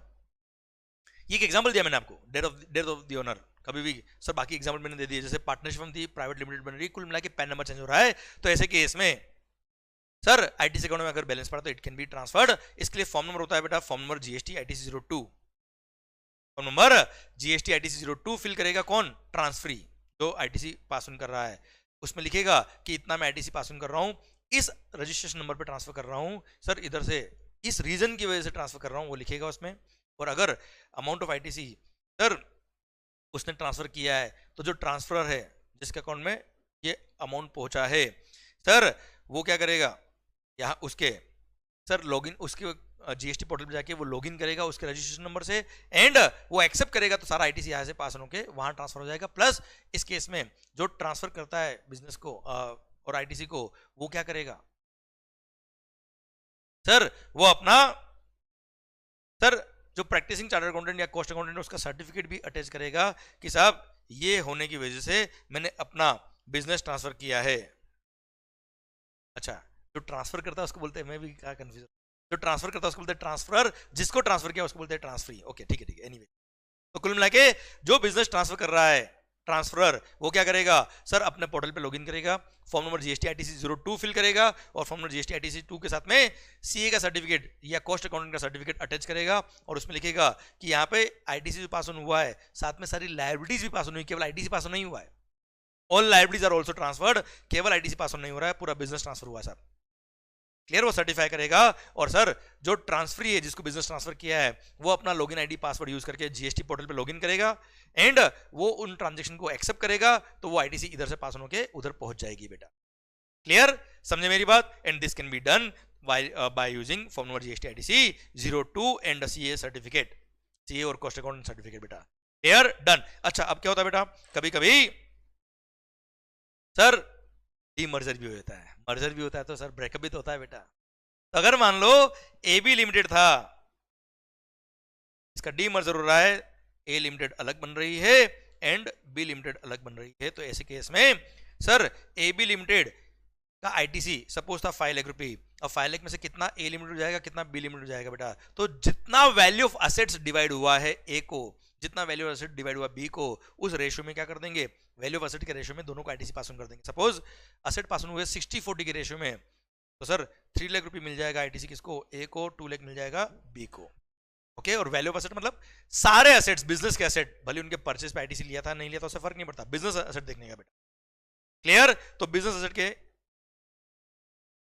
ये एक एग्जांपल दिया मैंने आपको, डेथ ऑफ द ओनर, कभी भी सर बाकी एग्जांपल मैंने दे दिए, जैसे पार्टनरशिप थी, प्राइवेट लिमिटेड बन रही, कुल मिला के पैन नंबर चेंज हो रहा है, तो ऐसे केस में सर आईटीसी अकाउंट में अगर बैलेंस पड़ा तो इट कैन बी ट्रांसफर्ड। इसके लिए फॉर्म नंबर होता है बेटा, form number GST ITC 02, form number GST ITC 02 fill करेगा कौन, ट्रांसफरी, जो आईटीसी पास ऑन कर रहा है, उसमें लिखेगा कि इतना मैं आईटीसी पास ऑन कर रहा हूं, इस रजिस्ट्रेशन नंबर पे ट्रांसफर कर रहा हूं सर, इधर से इस रीजन की वजह से ट्रांसफर कर रहा हूं, वो लिखेगा उसमें। और अगर अमाउंट ऑफ आईटीसी सर उसने ट्रांसफर किया है, तो जो ट्रांसफरर है जिसके अकाउंट में ये अमाउंट पहुंचा है सर, वो क्या करेगा, यहाँ उसके सर लॉगिन, उसके जीएसटी पोर्टल पे जाके वो लॉगिन करेगा उसके रजिस्ट्रेशन नंबर से, एंड वो एक्सेप्ट करेगा, तो सारा आईटीसी यहाँ से पास होके वहां ट्रांसफर हो जाएगा। प्लस इस केस में जो ट्रांसफर करता है बिजनेस को और आईटीसी को, वो क्या करेगा सर, वो अपना सर जो प्रैक्टिसिंग चार्टर्ड अकाउंटेंट या कॉस्ट अकाउंटेंट है उसका सर्टिफिकेट भी अटैच करेगा कि साहब ये होने की वजह से मैंने अपना बिजनेस ट्रांसफर किया है। अच्छा, जो ट्रांसफर करता है उसको बोलते हैं, मैं भी क्या कंफ्यूज, जो ट्रांसफर करता है उसको बोलते हैं ट्रांसफर, जिसको ट्रांसफर किया उसको बोलते हैं ट्रांसफरी। ओके ठीक है एनीवे, तो कुल मिला के जो बिजनेस ट्रांसफर कर रहा है ट्रांसफरर, वो क्या करेगा सर, अपने पोर्टल पे लॉगिन करेगा, form number GST ITC 02 fill करेगा, और फॉर्म नंबर जीएसटी आईटीसी 2 के साथ में सीए का सर्टिफिकेट या कॉस्ट अकाउंटेंट का सर्टिफिकेट अटैच करेगा, और उसमें लिखेगा कि यहाँ पे आईटीसी पास ऑन हुआ है, साथ में सारी लायबिलिटीज भी पास ऑन हुई, केवल आईटीसी पास ऑन नहीं हुआ है, all liabilities are also transferred, केवल आईटीसी पास ऑन नहीं हो रहा है, पूरा बिजनेस ट्रांसफर हुआ सर, क्लियर, वो सर्टिफाई करेगा। और सर जो ट्रांसफरी है जिसको बिजनेस ट्रांसफर किया है, वो अपना लॉगिन आईडी पासवर्ड यूज करके जीएसटी पोर्टल पे लॉगिन करेगा, एंड वो उन ट्रांजैक्शन को एक्सेप्ट करेगा, तो वो आईटीसी इधर से पास होके उधर पहुंच जाएगी बेटा, क्लियर, समझे मेरी बात। And this can be done by using form number GST ITC 02 and CA certificate, CA और कॉस्ट अकाउंटेंट सर्टिफिकेट बेटा, क्लियर, डन। अच्छा, अब क्या होता है बेटा, कभी कभी सर डीमर्जर भी होता है, मर्जर भी होता है, तो सर ब्रेकअप भी तो होता है बेटा। तो अगर मान लो एबी लिमिटेड था, इसका डीमर्जर हो रहा है, ए लिमिटेड अलग बन रही है एंड बी लिमिटेड अलग बन रही है, तो ऐसे केस में सर एबी लिमिटेड का आईटीसी सपोज था 5 लाख रुपए, और 5 लाख में से कितना ए लिमिटेड हो जाएगा, कितना बी लिमिटेड हो जाएगा बेटा, तो जितना वैल्यू ऑफ असेट्स डिवाइड हुआ है ए को, जितना वैल्यू ऑफ एसेट डिवाइड हुआ बी को, उस रेशियो में क्या कर देंगे, वैल्यू ऑफ एसेट के रेशियो में दोनों को आईटीसी पास ऑन कर देंगे। सपोज असेट पास ऑन हुए 60-40 के रेशियो में, तो सर 3 लाख रुपए मिल जाएगा आईटीसी किसको, ए को, 2 लाख मिल जाएगा बी को, ओके। और वैल्यू ऑफ एसेट मतलब सारे एसेट्स, बिजनेस के एसेट, भले उनके परचेज पे आईटीसी लिया था नहीं लिया था उससे फर्क नहीं पड़ता, बिजनेस एसेट देखने का बेटा, क्लियर। तो बिजनेस एसेट के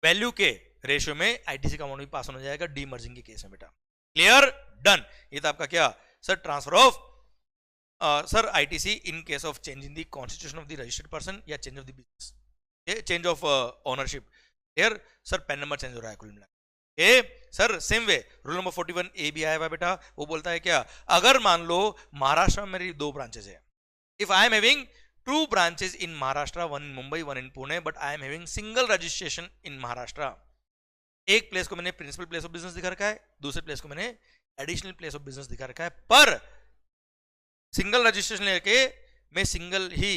वैल्यू के रेशियो में आईटीसी का अमाउंट भी पास ऑन हो जाएगा डीमर्जिंग के केस में बेटा, क्लियर, डन। ये था आपका क्या sir, transfer of sir ITC in case of change in the constitution of the registered person या change of the business, change of ownership. Clear sir? PAN number change हो रहा है कुल मिला के। Sir same way rule number 41 A भी आया हुआ बेटा, वो बोलता है क्या, अगर मान लो महाराष्ट्र में मेरी 2 ब्रांचेस है, if I am having 2 branches in Maharashtra, 1 in Mumbai 1 in Pune, but I am having single registration in Maharashtra. एक प्लेस को मैंने प्रिंसिपल प्लेस ऑफ बिजनेस दिखा रखा है, दूसरे प्लेस को मैंने एडिशनल प्लेस ऑफ बिजनेस दिखा रखा है, पर सिंगल रजिस्ट्रेशन लेके मैं सिंगल ही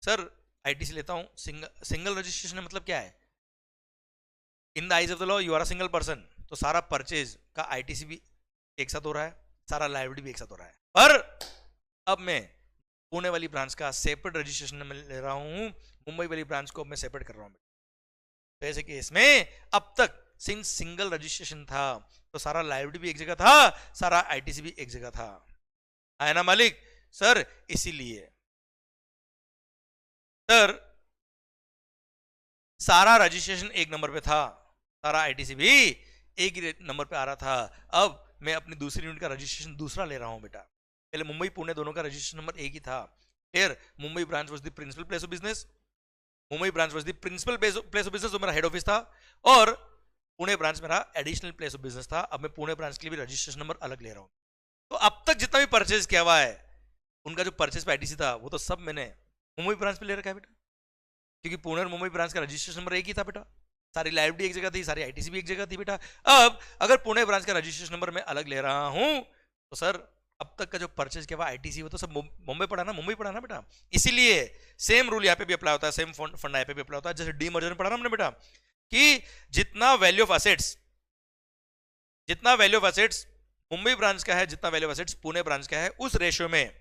सर आईटीसी लेता हूं। सिंगल रजिस्ट्रेशन मतलब क्या है? In the eyes of the law you are a single person, तो सारा परचेज का आईटीसी भी एक साथ हो रहा है, सारा लायबिलिटी भी एक साथ हो रहा है। पर अब मैं पुणे वाली ब्रांच का सेपरेट रजिस्ट्रेशन में ले रहा हूं, मुंबई वाली ब्रांच को मैं सेपरेट कर रहा हूं। तो ऐसे केस में अब तक सिंस सिंगल रजिस्ट्रेशन था तो सारा लायबिलिटी भी एक जगह था, सारा आईटीसी भी एक जगह था, है ना मालिक? सर इसीलिए सर सारा रजिस्ट्रेशन एक नंबर पे था, सारा आईटीसी भी एक ही नंबर पे आ रहा था। अब मैं अपनी दूसरी यूनिट का रजिस्ट्रेशन दूसरा ले रहा हूं बेटा। पहले मुंबई पुणे दोनों का रजिस्ट्रेशन नंबर एक ही था। Clear? Mumbai branch was the principal place of business, Mumbai branch was the principal place of business, जो मेरा हेड ऑफिस था, और पुणे ब्रांच मेरा एडिशनल प्लेस ऑफ बिजनेस था। अब मैं पुणे ब्रांच के लिए भी रजिस्ट्रेशन नंबर अलग ले रहा हूं। तो अब तक जितना भी परचेज किया हुआ है, उनका जो परचेज पे आईटीसी था वो तो सब मैंने मुंबई ब्रांच पे ले रखा है बेटा, क्योंकि पुणे और मुंबई ब्रांच का रजिस्ट्रेशन नंबर एक ही था बेटा, सारी लायबिलिटी एक जगह थी, सारी आईटीसी भी एक जगह थी बेटा। अब अगर पुणे ब्रांच का रजिस्ट्रेशन नंबर मैं अलग ले रहा हूं तो सर अब तक का जो परचेज किया हुआ आईटीसी वो तो सब मुंबई पड़ा ना बेटा। इसीलिए सेम रूल यहाँ पे भी अप्लाई होता है, सेम फंड यहाँ पे भी अप्लाई होता है। जैसे डीमर्जर में पढ़ा ना हमने बेटा कि जितना value of assets Mumbai branch का है, जितना value of assets Pune branch का है, उस रेशियो में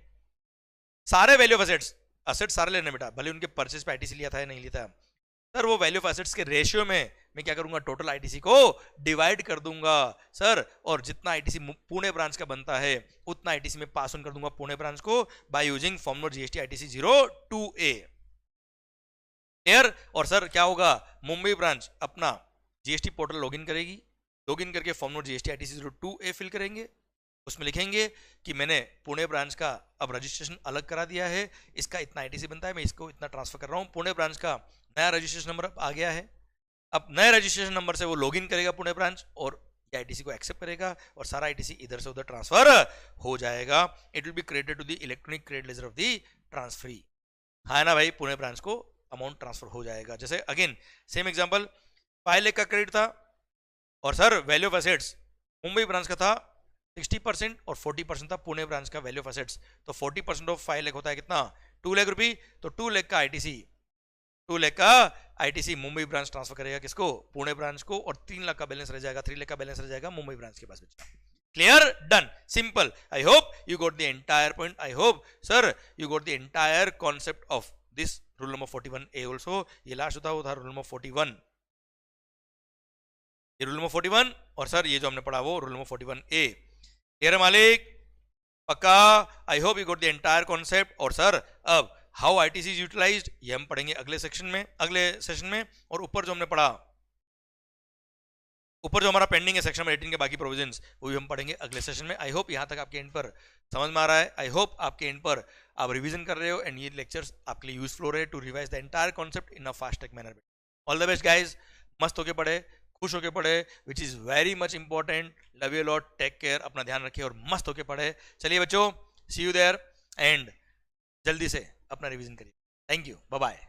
सारे वैल्यू ऑफ एसेट्स सारे लेने बेटा, भले उनके परचेज पे आईटीसी लिया था या नहीं लिया था। सर वो वैल्यू ऑफ एसेट्स के रेशियो में मैं क्या करूंगा, टोटल आईटीसी को डिवाइड कर दूंगा सर, और जितना आईटीसी पुणे ब्रांच का बनता है उतना आईटीसी में पास ऑन कर दूंगा पुणे ब्रांच को by using form note GST ITC 02A। Clear? और सर क्या होगा, मुंबई ब्रांच अपना जीएसटी पोर्टल लॉगिन करेगी, लॉगिन करके form note GST ITC 02A fill करेंगे, उसमें लिखेंगे कि मैंने पुणे ब्रांच का अब रजिस्ट्रेशन अलग करा दिया है, इसका इतना आईटीसी बनता है, मैं इसको इतना ट्रांसफर कर रहा हूं। पुणे ब्रांच का नया रजिस्ट्रेशन नंबर आ गया है, अब नए रजिस्ट्रेशन नंबर से वो लॉगिन करेगा पुणे ब्रांच और आईटीसी को एक्सेप्ट करेगा और सारा आईटीसी इधर से उधर ट्रांसफर हो जाएगा। It will be credited to the electronic credit ledger of the transferee, है ना भाई? पुणे ब्रांच को अमाउंट ट्रांसफर हो जाएगा। जैसे अगेन सेम एग्जांपल, 5 लाख का क्रेडिट था और sir value of assets Mumbai branch का था 60% और 40% था पुणे ब्रांच का वैल्यू ऑफ एसेट्स। तो 40% ऑफ 5 लाख होता है कितना, 2 लाख रुपए। तो 2 लाख का आईटीसी मुंबई ब्रांच ट्रांसफर करेगा किसको, पुणे ब्रांच को, और 3 लाख का बैलेंस रह जाएगा, 3 लाख का बैलेंस रह जाएगा मुंबई ब्रांच के पास बचा। Clear? Done, simple. I hope you got the entire point, I hope sir you got the entire concept of this rule number 41A also. ये लास्ट होता वो था रूल नंबर 41, ये रूल नंबर 41, और सर ये जो हमने पढ़ा वो रूल नंबर 41A। क्लियर मालिक? पक्का? I hope you got the entire concept. और सर अब हाउ आईटीसी इज यूटिलाइज्ड ये हम पढ़ेंगे अगले सेशन में। और ऊपर जो हमने पढ़ा, ऊपर जो हमारा पेंडिंग है सेक्शन नंबर 18 के बाकी प्रोविजंस, वो भी हम पढ़ेंगे अगले सेशन में। आई होप यहाँ तक आपके एंड पर समझ में आ रहा है, आई होप आपके एंड पर आप रिवीजन कर रहे हो एंड ये लेक्चर्स आपके लिए यूजफुल हो रहे हैं to revise the entire concept in a fast track manner. All the best guys, मस्त होके पढ़े, खुश होके पढ़े, which is very much important. Love you lot, take care, अपना ध्यान रखिए और मस्त होके पढ़े। चलिए बच्चों, सी यू देयर एंड जल्दी से अपना रिवीजन करिए। Thank you, bye bye.